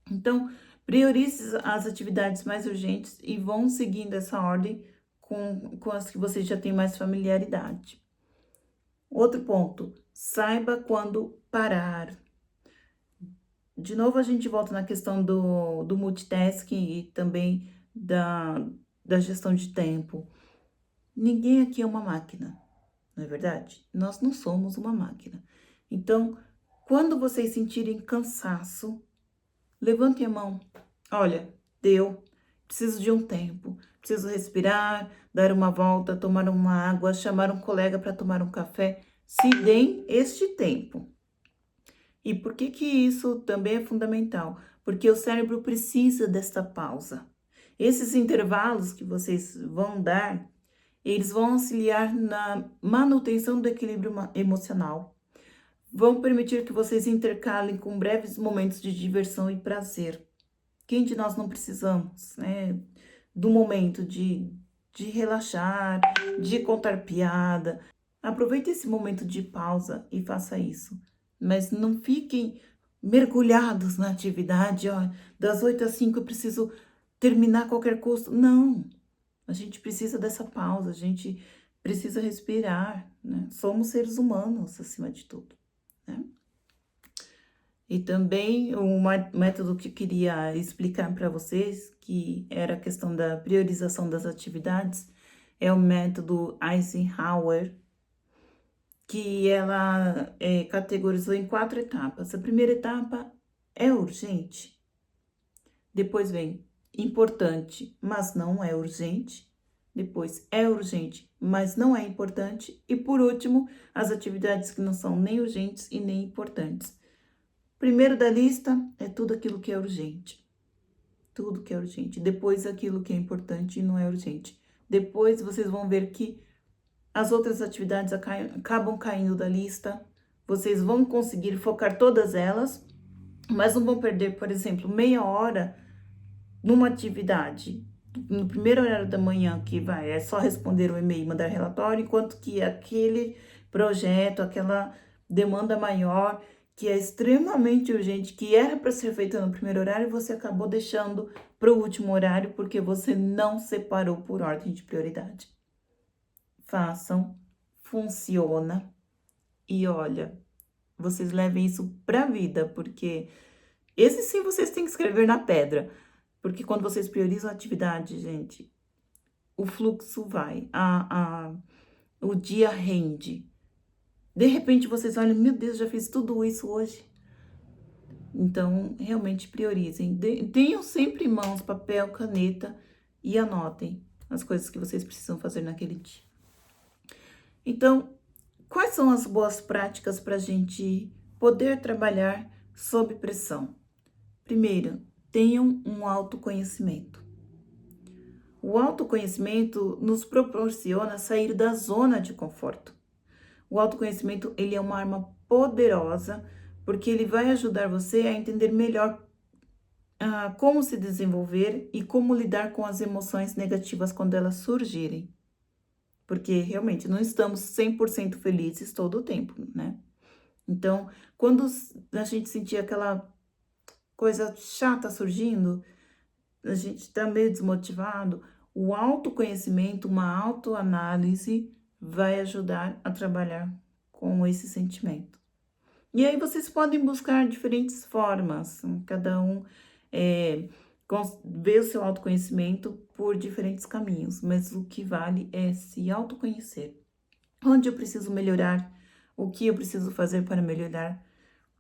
Então, priorize as atividades mais urgentes e vão seguindo essa ordem com as que vocês já têm mais familiaridade. Outro ponto, saiba quando parar. De novo, a gente volta na questão do multitasking e também da gestão de tempo. Ninguém aqui é uma máquina. Não é verdade? Nós não somos uma máquina. Então, quando vocês sentirem cansaço, levantem a mão. Olha, deu. Preciso de um tempo. Preciso respirar, dar uma volta, tomar uma água, chamar um colega para tomar um café. Se deem este tempo. E por que isso também é fundamental? Porque o cérebro precisa desta pausa. Esses intervalos que vocês vão dar, eles vão auxiliar na manutenção do equilíbrio emocional. Vão permitir que vocês intercalem com breves momentos de diversão e prazer. Quem de nós não precisamos, né? Do momento de relaxar, de contar piada. Aproveite esse momento de pausa e faça isso. Mas não fiquem mergulhados na atividade. Ó, das 8 às 5 eu preciso terminar a qualquer custo. Não. A gente precisa dessa pausa, a gente precisa respirar, né? Somos seres humanos, acima de tudo, né? E também um método que eu queria explicar para vocês, que era a questão da priorização das atividades, é o método Eisenhower, que ela categorizou em 4 etapas. A primeira etapa é urgente, depois vem importante, mas não é urgente. Depois, é urgente, mas não é importante. E, por último, as atividades que não são nem urgentes e nem importantes. Primeiro da lista é tudo aquilo que é urgente. Tudo que é urgente. Depois, aquilo que é importante e não é urgente. Depois, vocês vão ver que as outras atividades acabam caindo da lista. Vocês vão conseguir focar todas elas, mas não vão perder, por exemplo, meia hora numa atividade, no primeiro horário da manhã, que é só responder o e-mail e mandar relatório, enquanto que aquele projeto, aquela demanda maior, que é extremamente urgente, que era para ser feita no primeiro horário, você acabou deixando para o último horário, porque você não separou por ordem de prioridade. Façam, funciona, e olha, vocês levem isso para a vida, porque esse sim vocês têm que escrever na pedra. Porque quando vocês priorizam a atividade, gente, o fluxo vai, o dia rende. De repente, vocês olham, meu Deus, já fiz tudo isso hoje. Então, realmente priorizem. Tenham sempre em mãos papel, caneta e anotem as coisas que vocês precisam fazer naquele dia. Então, quais são as boas práticas para a gente poder trabalhar sob pressão? Primeiro, tenham um autoconhecimento. O autoconhecimento nos proporciona sair da zona de conforto. O autoconhecimento, ele é uma arma poderosa, porque ele vai ajudar você a entender melhor como se desenvolver e como lidar com as emoções negativas quando elas surgirem. Porque realmente não estamos 100% felizes todo o tempo, né? Então, quando a gente sentir aquela coisa chata surgindo, a gente tá meio desmotivado, o autoconhecimento, uma autoanálise vai ajudar a trabalhar com esse sentimento. E aí vocês podem buscar diferentes formas, cada um vê o seu autoconhecimento por diferentes caminhos, mas o que vale é se autoconhecer. Onde eu preciso melhorar? O que eu preciso fazer para melhorar?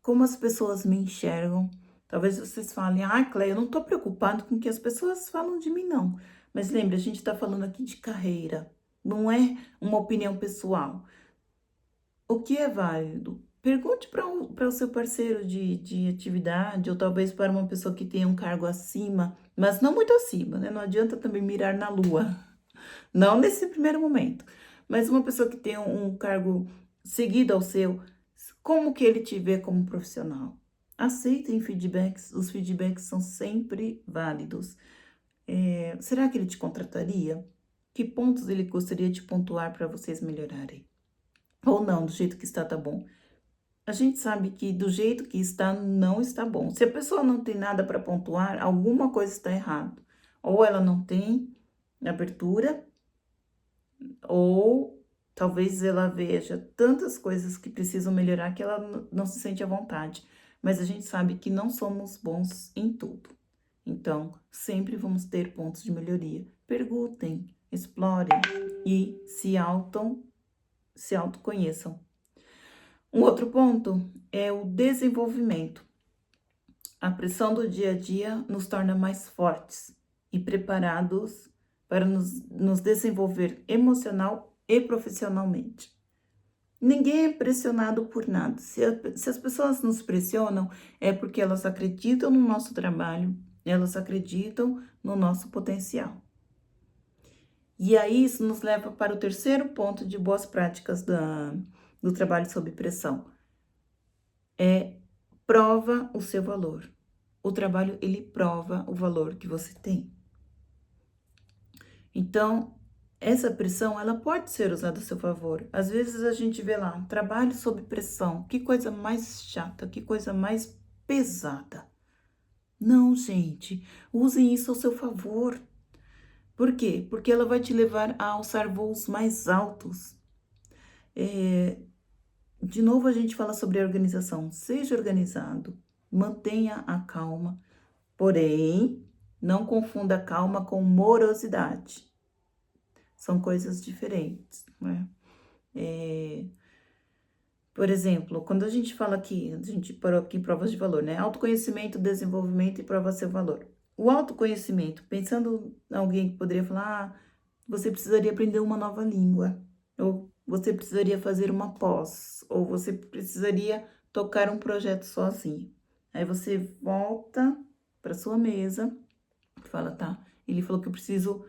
Como as pessoas me enxergam? Talvez vocês falem, Cleia, eu não tô preocupado com o que as pessoas falam de mim, não. Mas lembre, a gente tá falando aqui de carreira, não é uma opinião pessoal. O que é válido? Pergunte para o seu parceiro de atividade, ou talvez para uma pessoa que tenha um cargo acima, mas não muito acima, né? Não adianta também mirar na lua, não nesse primeiro momento. Mas uma pessoa que tenha um cargo seguido ao seu, como que ele te vê como profissional? Aceitem feedbacks, os feedbacks são sempre válidos. Será que ele te contrataria? Que pontos ele gostaria de pontuar para vocês melhorarem? Ou não, do jeito que está, tá bom. A gente sabe que do jeito que está, não está bom. Se a pessoa não tem nada para pontuar, alguma coisa está errada. Ou ela não tem abertura, ou talvez ela veja tantas coisas que precisam melhorar que ela não se sente à vontade. Mas a gente sabe que não somos bons em tudo. Então, sempre vamos ter pontos de melhoria. Perguntem, explorem e se autoconheçam. Um outro ponto é o desenvolvimento. A pressão do dia a dia nos torna mais fortes e preparados para nos desenvolver emocional e profissionalmente. Ninguém é pressionado por nada. Se as pessoas nos pressionam, é porque elas acreditam no nosso trabalho, elas acreditam no nosso potencial. E aí, isso nos leva para o terceiro ponto de boas práticas do trabalho sob pressão. Prova o seu valor. O trabalho, ele prova o valor que você tem. Então, essa pressão, ela pode ser usada a seu favor. Às vezes a gente vê lá, trabalho sob pressão. Que coisa mais chata, que coisa mais pesada. Não, gente, usem isso ao seu favor. Por quê? Porque ela vai te levar a alçar voos mais altos. De novo, a gente fala sobre a organização. Seja organizado, mantenha a calma, porém, não confunda calma com morosidade. São coisas diferentes, né? Por exemplo, quando a gente fala aqui, a gente parou aqui em provas de valor, né? Autoconhecimento, desenvolvimento e prova seu valor. O autoconhecimento, pensando em alguém que poderia falar, você precisaria aprender uma nova língua, ou você precisaria fazer uma pós, ou você precisaria tocar um projeto sozinho. Aí você volta para sua mesa e fala, tá, ele falou que eu preciso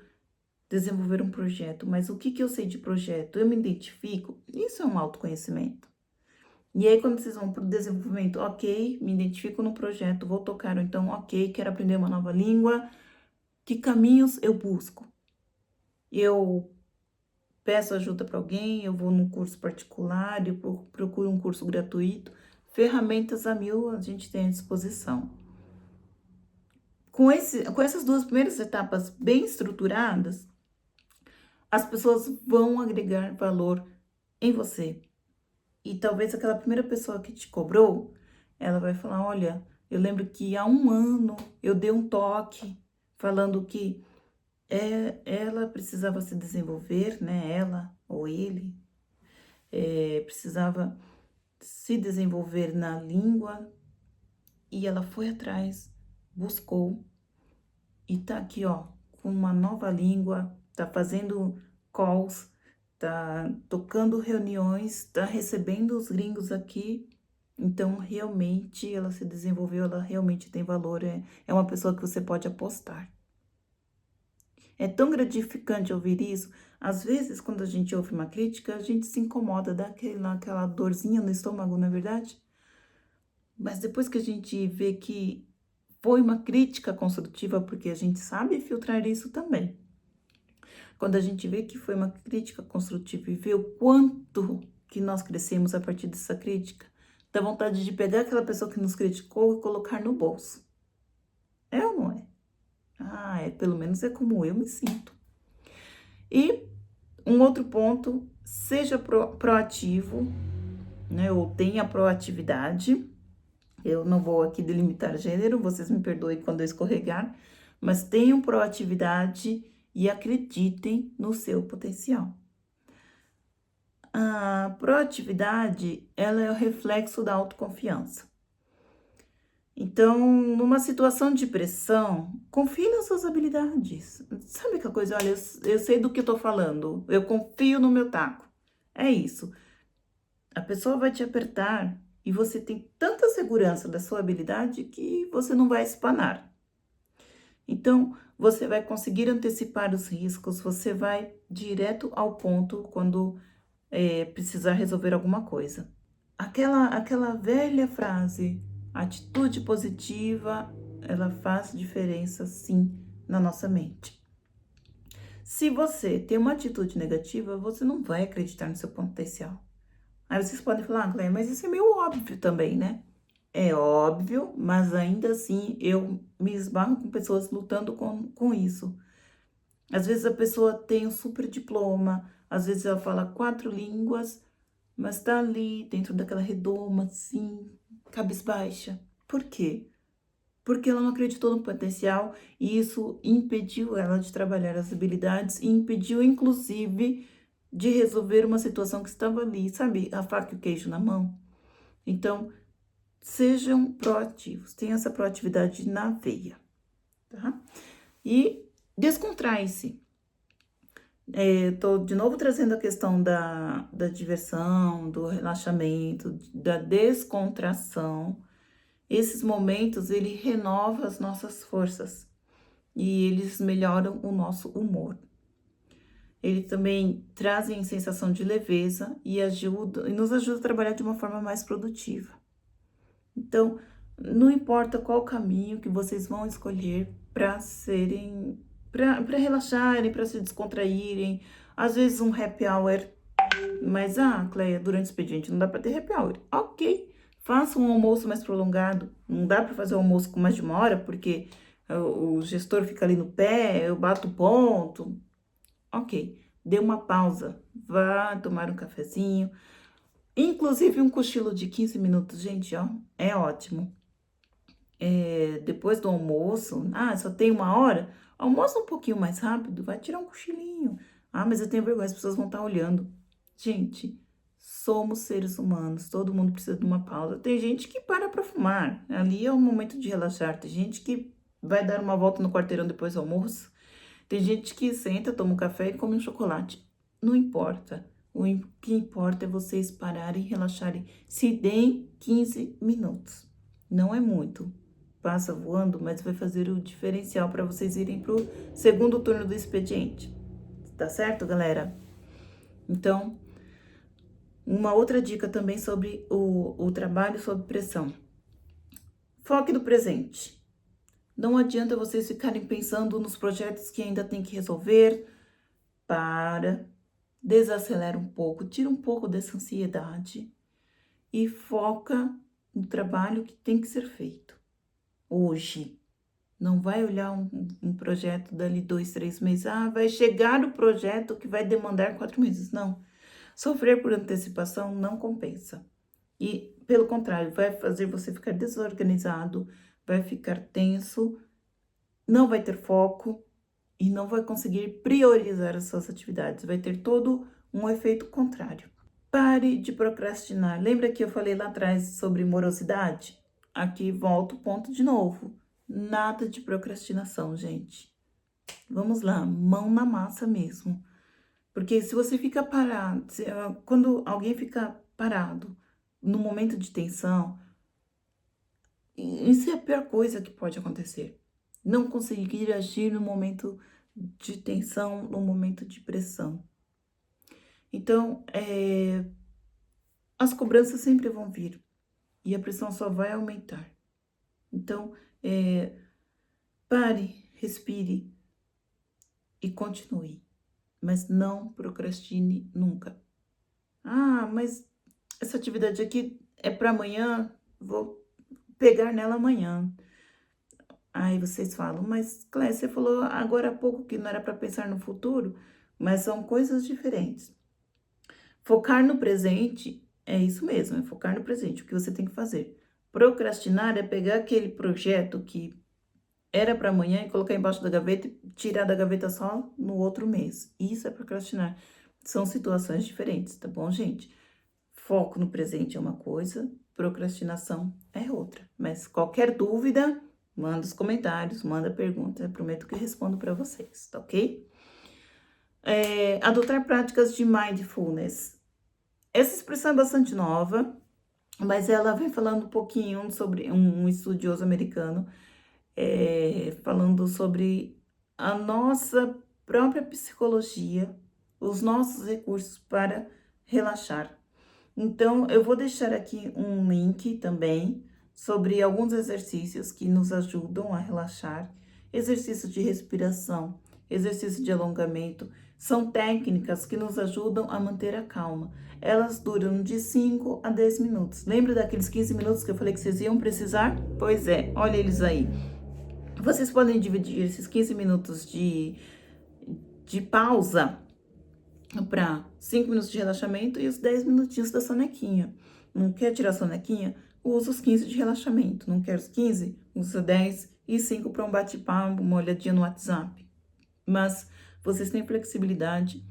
desenvolver um projeto, mas o que eu sei de projeto? Eu me identifico? Isso é um autoconhecimento. E aí, quando vocês vão para o desenvolvimento, ok, me identifico no projeto, vou tocar, ou então, ok, quero aprender uma nova língua, que caminhos eu busco? Eu peço ajuda para alguém, eu vou num curso particular, eu procuro um curso gratuito, ferramentas a mil a gente tem à disposição. Com essas duas primeiras etapas bem estruturadas, as pessoas vão agregar valor em você. E talvez aquela primeira pessoa que te cobrou, ela vai falar, olha, eu lembro que há um ano eu dei um toque falando que ela precisava se desenvolver, né? Ela ou ele precisava se desenvolver na língua e ela foi atrás, buscou e tá aqui, ó, com uma nova língua, tá fazendo calls, tá tocando reuniões, tá recebendo os gringos aqui. Então, realmente, ela se desenvolveu, ela realmente tem valor, é uma pessoa que você pode apostar. É tão gratificante ouvir isso. Às vezes, quando a gente ouve uma crítica, a gente se incomoda, dá aquela dorzinha no estômago, não é verdade? Mas depois que a gente vê que foi uma crítica construtiva, porque a gente sabe filtrar isso também. Quando a gente vê que foi uma crítica construtiva e vê o quanto que nós crescemos a partir dessa crítica, dá vontade de pegar aquela pessoa que nos criticou e colocar no bolso. É ou não é? Ah, pelo menos é como eu me sinto. E um outro ponto, seja proativo, né? Ou tenha proatividade. Eu não vou aqui delimitar gênero, vocês me perdoem quando eu escorregar, mas tenham proatividade e acreditem no seu potencial. A proatividade, ela é o reflexo da autoconfiança. Então, numa situação de pressão, confie nas suas habilidades. Sabe aquela coisa? Olha, eu sei do que eu tô falando, eu confio no meu taco. É isso. A pessoa vai te apertar e você tem tanta segurança da sua habilidade que você não vai espanar. Então, você vai conseguir antecipar os riscos, você vai direto ao ponto quando precisar resolver alguma coisa. Aquela velha frase, atitude positiva, ela faz diferença sim na nossa mente. Se você tem uma atitude negativa, você não vai acreditar no seu potencial. Aí vocês podem falar, ah, Cléia, mas isso é meio óbvio também, né? É óbvio, mas ainda assim eu me esbarro com pessoas lutando com isso. Às vezes a pessoa tem um super diploma, às vezes ela fala 4 línguas, mas tá ali dentro daquela redoma, assim, cabisbaixa. Por quê? Porque ela não acreditou no potencial e isso impediu ela de trabalhar as habilidades e impediu, inclusive, de resolver uma situação que estava ali, sabe? A faca e o queijo na mão. Então, sejam proativos, tenham essa proatividade na veia, tá? E descontrai-se. Tô de novo trazendo a questão da diversão, do relaxamento, da descontração. Esses momentos, ele renova as nossas forças e eles melhoram o nosso humor. Eles também trazem sensação de leveza e nos ajuda a trabalhar de uma forma mais produtiva. Então, não importa qual caminho que vocês vão escolher para relaxarem, para se descontraírem. Às vezes um happy hour, mas Cleia, durante o expediente não dá para ter happy hour. Ok, faça um almoço mais prolongado. Não dá para fazer o almoço com mais de 1 hora, porque o gestor fica ali no pé, eu bato ponto. Ok, dê uma pausa, vá tomar um cafezinho, inclusive um cochilo de 15 minutos, gente, ó, é ótimo. Depois do almoço, só tem 1 hora, almoça um pouquinho mais rápido, vai tirar um cochilinho. Mas eu tenho vergonha, as pessoas vão estar olhando. Gente, somos seres humanos, todo mundo precisa de uma pausa. Tem gente que para fumar, ali é o momento de relaxar. Tem gente que vai dar uma volta no quarteirão depois do almoço. Tem gente que senta, toma um café e come um chocolate. Não importa. O que importa é vocês pararem e relaxarem. Se deem 15 minutos. Não é muito. Passa voando, mas vai fazer o diferencial para vocês irem para o segundo turno do expediente. Tá certo, galera? Então, uma outra dica também sobre o trabalho sob pressão. Foque no presente. Não adianta vocês ficarem pensando nos projetos que ainda tem que resolver. Desacelera um pouco, tira um pouco dessa ansiedade e foca no trabalho que tem que ser feito hoje. Não vai olhar um projeto dali 2, 3 meses. Vai chegar o projeto que vai demandar 4 meses. Não. Sofrer por antecipação não compensa. E, pelo contrário, vai fazer você ficar desorganizado, vai ficar tenso, não vai ter foco e não vai conseguir priorizar as suas atividades. Vai ter todo um efeito contrário. Pare de procrastinar. Lembra que eu falei lá atrás sobre morosidade? Aqui volta o ponto de novo. Nada de procrastinação, gente. Vamos lá, mão na massa mesmo. Porque se você fica parado, quando alguém fica parado no momento de tensão, isso é a pior coisa que pode acontecer. Não conseguir agir no momento de tensão, no momento de pressão. Então, as cobranças sempre vão vir e a pressão só vai aumentar. Então, pare, respire e continue, mas não procrastine nunca. Ah, mas essa atividade aqui é para amanhã, vou pegar nela amanhã. Aí vocês falam, mas Cléia, você falou agora há pouco que não era para pensar no futuro, mas são coisas diferentes. Focar no presente é isso mesmo, é focar no presente, o que você tem que fazer. Procrastinar é pegar aquele projeto que era para amanhã e colocar embaixo da gaveta e tirar da gaveta só no outro mês. Isso é procrastinar. São situações diferentes, tá bom, gente? Foco no presente é uma coisa, procrastinação é outra. Mas qualquer dúvida, manda os comentários, manda pergunta, eu prometo que eu respondo para vocês, tá ok? Adotar práticas de mindfulness. Essa expressão é bastante nova, mas ela vem falando um pouquinho sobre um estudioso americano, falando sobre a nossa própria psicologia, os nossos recursos para relaxar. Então, eu vou deixar aqui um link também sobre alguns exercícios que nos ajudam a relaxar, exercício de respiração, exercício de alongamento, são técnicas que nos ajudam a manter a calma. Elas duram de 5 a 10 minutos. Lembra daqueles 15 minutos que eu falei que vocês iam precisar? Pois é, olha eles aí. Vocês podem dividir esses 15 minutos de pausa para 5 minutos de relaxamento e os 10 minutinhos da sonequinha. Não quer tirar a sonequinha? Usa os 15 de relaxamento. Não quer os 15? Usa 10 e 5 para um bate-papo, uma olhadinha no WhatsApp. Mas vocês têm flexibilidade.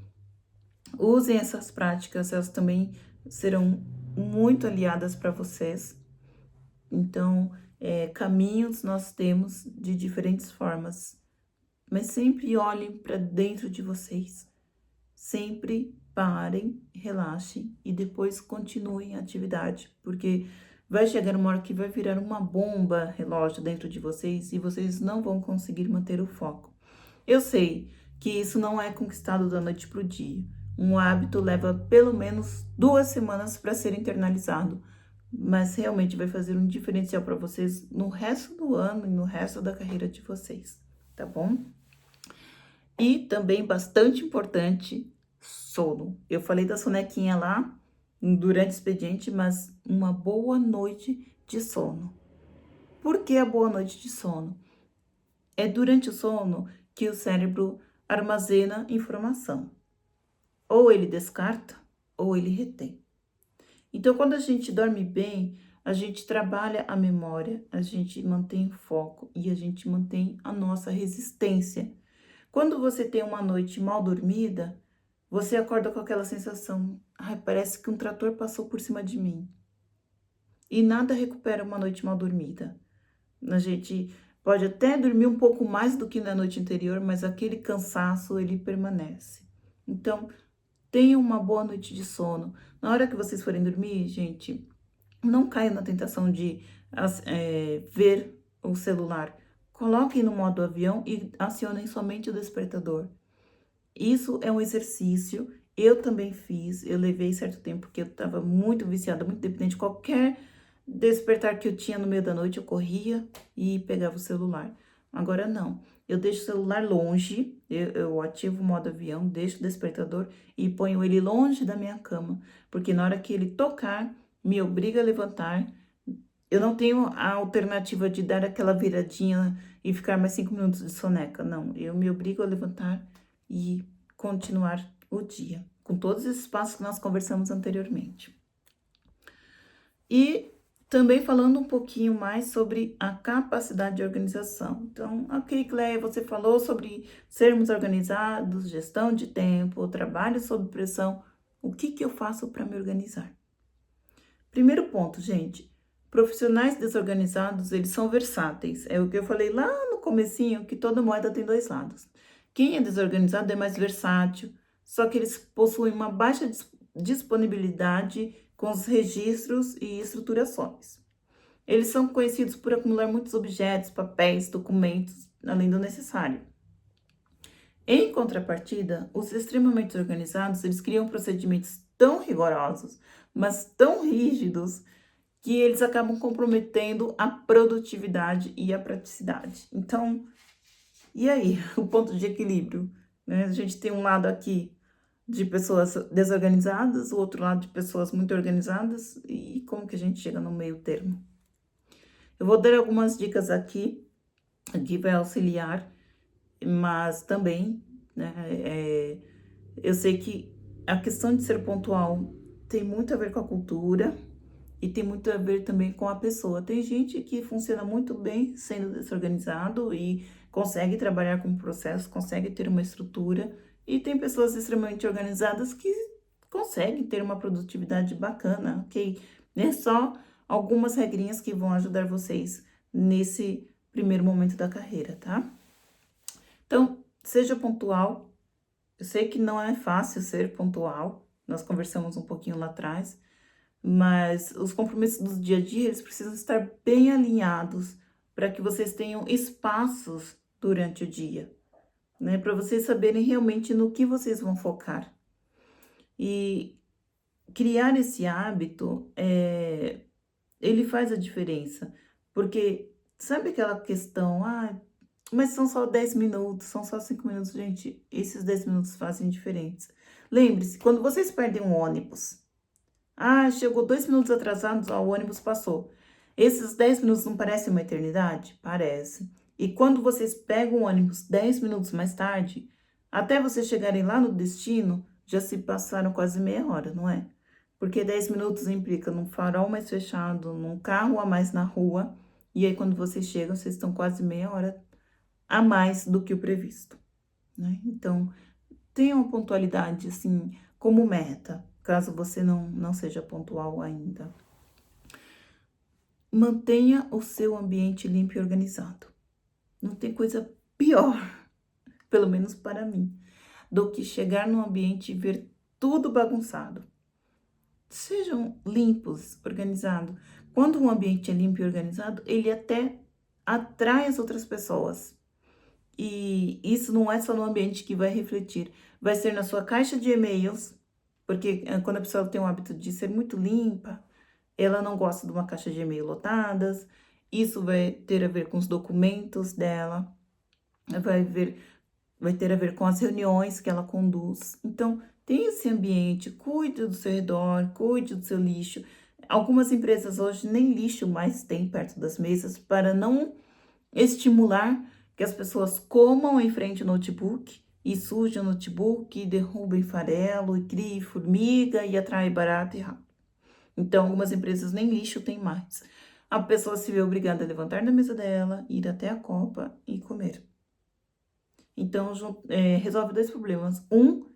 Usem essas práticas, elas também serão muito aliadas para vocês. Então, caminhos nós temos de diferentes formas. Mas sempre olhem para dentro de vocês. Sempre parem, relaxem e depois continuem a atividade, porque vai chegar uma hora que vai virar uma bomba relógio dentro de vocês e vocês não vão conseguir manter o foco. Eu sei que isso não é conquistado da noite para o dia. Um hábito leva pelo menos 2 semanas para ser internalizado, mas realmente vai fazer um diferencial para vocês no resto do ano e no resto da carreira de vocês, tá bom? E também bastante importante, sono. Eu falei da sonequinha lá durante o expediente, mas uma boa noite de sono. Por que a boa noite de sono? É durante o sono que o cérebro armazena informação. Ou ele descarta, ou ele retém. Então, quando a gente dorme bem, a gente trabalha a memória, a gente mantém foco e a gente mantém a nossa resistência. Quando você tem uma noite mal dormida, você acorda com aquela sensação, parece que um trator passou por cima de mim. E nada recupera uma noite mal dormida. A gente pode até dormir um pouco mais do que na noite anterior, mas aquele cansaço, ele permanece. Então, tenham uma boa noite de sono. Na hora que vocês forem dormir, gente, não caiam na tentação de ver o celular. Coloquem no modo avião e acionem somente o despertador. Isso é um exercício, eu também fiz, eu levei certo tempo, porque eu estava muito viciada, muito dependente. Qualquer despertar que eu tinha no meio da noite, eu corria e pegava o celular. Agora não, eu deixo o celular longe, eu ativo o modo avião, deixo o despertador e ponho ele longe da minha cama, porque na hora que ele tocar, me obriga a levantar. Eu não tenho a alternativa de dar aquela viradinha e ficar mais 5 minutos de soneca, não. Eu me obrigo a levantar e continuar o dia, com todos esses passos que nós conversamos anteriormente. E também falando um pouquinho mais sobre a capacidade de organização. Então, ok, Cléia, você falou sobre sermos organizados, gestão de tempo, trabalho sob pressão. O que eu faço para me organizar? Primeiro ponto, gente. Profissionais desorganizados, eles são versáteis. É o que eu falei lá no comecinho, que toda moeda tem 2 lados. Quem é desorganizado é mais versátil, só que eles possuem uma baixa disponibilidade com os registros e estruturações. Eles são conhecidos por acumular muitos objetos, papéis, documentos, além do necessário. Em contrapartida, os extremamente organizados, eles criam procedimentos tão rigorosos, mas tão rígidos, que eles acabam comprometendo a produtividade e a praticidade. Então, e aí? O ponto de equilíbrio, né? A gente tem um lado aqui de pessoas desorganizadas, o outro lado de pessoas muito organizadas, e como que a gente chega no meio termo? Eu vou dar algumas dicas aqui, que vai auxiliar, mas também, né, eu sei que a questão de ser pontual tem muito a ver com a cultura e tem muito a ver também com a pessoa. Tem gente que funciona muito bem sendo desorganizado e consegue trabalhar com processo, consegue ter uma estrutura, e tem pessoas extremamente organizadas que conseguem ter uma produtividade bacana, ok? É só algumas regrinhas que vão ajudar vocês nesse primeiro momento da carreira, tá? Então, seja pontual. Eu sei que não é fácil ser pontual, nós conversamos um pouquinho lá atrás, mas os compromissos do dia a dia, eles precisam estar bem alinhados para que vocês tenham espaços durante o dia, né? Para vocês saberem realmente no que vocês vão focar. E criar esse hábito, ele faz a diferença, porque sabe aquela questão, mas são só 10 minutos, são só 5 minutos, gente, esses 10 minutos fazem diferença. Lembre-se, quando vocês perdem um ônibus, chegou 2 minutos atrasados, o ônibus passou. Esses 10 minutos não parecem uma eternidade? Parece. E quando vocês pegam o ônibus 10 minutos mais tarde, até vocês chegarem lá no destino, já se passaram quase meia hora, não é? Porque 10 minutos implica num farol mais fechado, num carro a mais na rua, e aí quando vocês chegam, vocês estão quase meia hora a mais do que o previsto, né? Então, tenha uma pontualidade, assim, como meta, caso você não seja pontual ainda. Mantenha o seu ambiente limpo e organizado. Não tem coisa pior, pelo menos para mim, do que chegar num ambiente e ver tudo bagunçado. Sejam limpos, organizados. Quando um ambiente é limpo e organizado, ele até atrai as outras pessoas. E isso não é só no ambiente que vai refletir, vai ser na sua caixa de e-mails, porque quando a pessoa tem o hábito de ser muito limpa, ela não gosta de uma caixa de e-mail lotadas, isso vai ter a ver com os documentos dela, vai ter a ver com as reuniões que ela conduz. Então, tenha esse ambiente, cuide do seu redor, cuide do seu lixo. Algumas empresas hoje nem lixo mais tem perto das mesas para não estimular que as pessoas comam em frente ao notebook e sujem o notebook, e derrubem farelo, e criem formiga e atrai barata e rato. Então, algumas empresas nem lixo tem mais. A pessoa se vê obrigada a levantar da mesa dela, ir até a copa e comer. Então, resolve dois problemas. Um,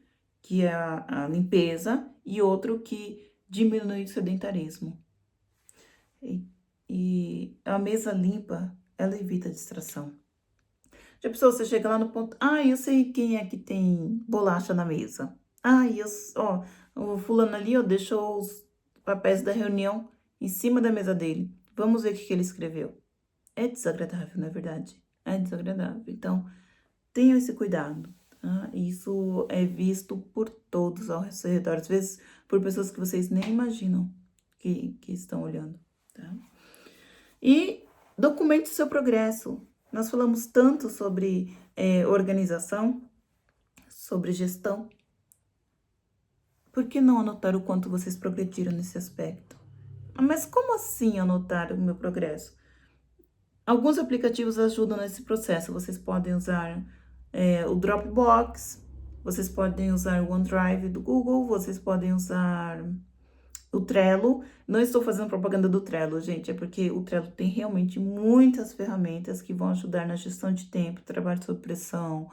que é a limpeza, e outro que diminui o sedentarismo. E a mesa limpa, ela evita a distração. Já pensou, você chega lá no ponto, eu sei quem é que tem bolacha na mesa. O fulano ali, deixou os papéis da reunião em cima da mesa dele. Vamos ver o que ele escreveu. É desagradável, não é verdade? É desagradável. Então, tenham esse cuidado. Tá? Isso é visto por todos ao seu redor. Às vezes, por pessoas que vocês nem imaginam que estão olhando. Tá? E documente o seu progresso. Nós falamos tanto sobre organização, sobre gestão. Por que não anotar o quanto vocês progrediram nesse aspecto? Mas como assim anotar o meu progresso? Alguns aplicativos ajudam nesse processo. Vocês podem usar o Dropbox, vocês podem usar o OneDrive do Google, vocês podem usar o Trello. Não estou fazendo propaganda do Trello, gente, é porque o Trello tem realmente muitas ferramentas que vão ajudar na gestão de tempo, trabalho sob pressão,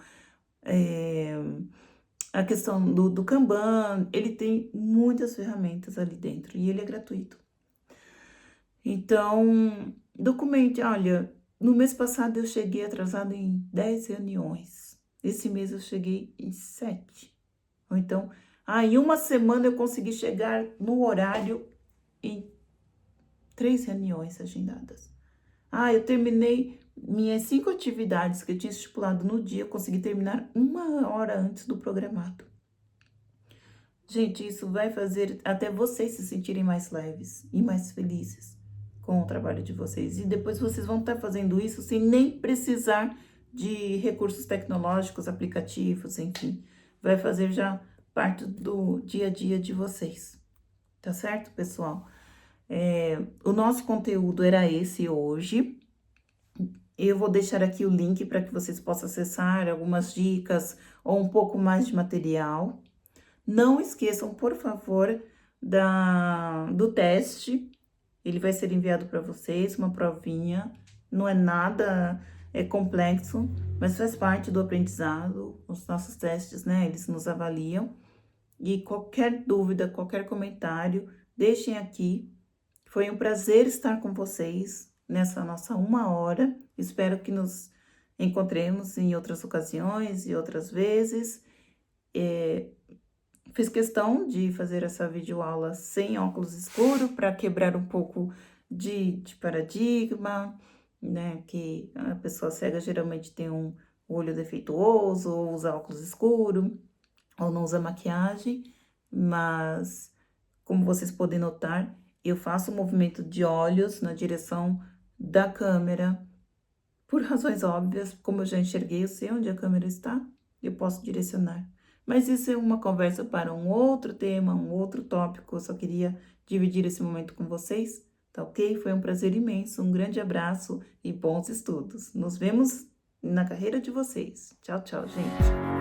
a questão do Kanban, ele tem muitas ferramentas ali dentro e ele é gratuito. Então, documente, olha, no mês passado eu cheguei atrasado em 10 reuniões, esse mês eu cheguei em 7. Ou então, em uma semana eu consegui chegar no horário em 3 reuniões agendadas. Eu terminei minhas 5 atividades que eu tinha estipulado no dia, eu consegui terminar 1 hora antes do programado. Gente, isso vai fazer até vocês se sentirem mais leves e mais felizes com o trabalho de vocês. E depois vocês vão estar fazendo isso sem nem precisar de recursos tecnológicos, aplicativos, enfim. Vai fazer já parte do dia a dia de vocês. Tá certo, pessoal? O nosso conteúdo era esse hoje. Eu vou deixar aqui o link para que vocês possam acessar algumas dicas ou um pouco mais de material. Não esqueçam, por favor, do teste. Ele vai ser enviado para vocês, uma provinha. Não é nada complexo, mas faz parte do aprendizado. Os nossos testes, né? Eles nos avaliam. E qualquer dúvida, qualquer comentário, deixem aqui. Foi um prazer estar com vocês nessa nossa 1 hora. Espero que nos encontremos em outras ocasiões e outras vezes. Fiz questão de fazer essa videoaula sem óculos escuros para quebrar um pouco de paradigma, né? Que a pessoa cega geralmente tem um olho defeituoso, ou usa óculos escuros, ou não usa maquiagem, mas como vocês podem notar, eu faço um movimento de olhos na direção da câmera, por razões óbvias, como eu já enxerguei, eu sei onde a câmera está, eu posso direcionar. Mas isso é uma conversa para um outro tema, um outro tópico, eu só queria dividir esse momento com vocês, tá ok? Foi um prazer imenso, um grande abraço e bons estudos. Nos vemos na carreira de vocês. Tchau, tchau, gente.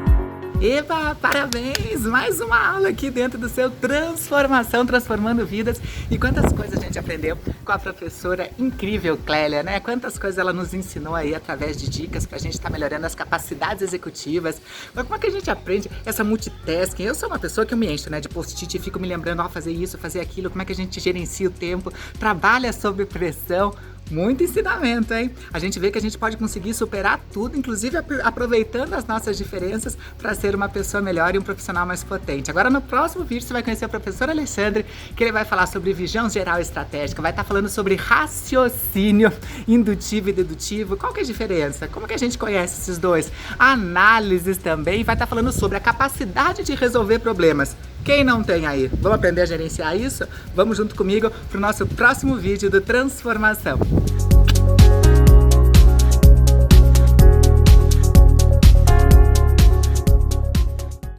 Eba, parabéns! Mais uma aula aqui dentro do seu Transformação, Transformando Vidas. E quantas coisas a gente aprendeu com a professora incrível Clélia, né? Quantas coisas ela nos ensinou aí através de dicas pra gente estar melhorando as capacidades executivas. Como é que a gente aprende essa multitasking? Eu sou uma pessoa que eu me encho, né, de post-it e fico me lembrando, ó, fazer isso, fazer aquilo, como é que a gente gerencia o tempo, trabalha sob pressão. Muito ensinamento, hein? A gente vê que a gente pode conseguir superar tudo, inclusive aproveitando as nossas diferenças para ser uma pessoa melhor e um profissional mais potente. Agora, no próximo vídeo, você vai conhecer o professor Alexandre, que ele vai falar sobre visão geral estratégica, vai estar falando sobre raciocínio indutivo e dedutivo. Qual que é a diferença? Como que a gente conhece esses dois? Análises também, vai estar falando sobre a capacidade de resolver problemas. Quem não tem aí? Vamos aprender a gerenciar isso? Vamos junto comigo para o nosso próximo vídeo do Transformação.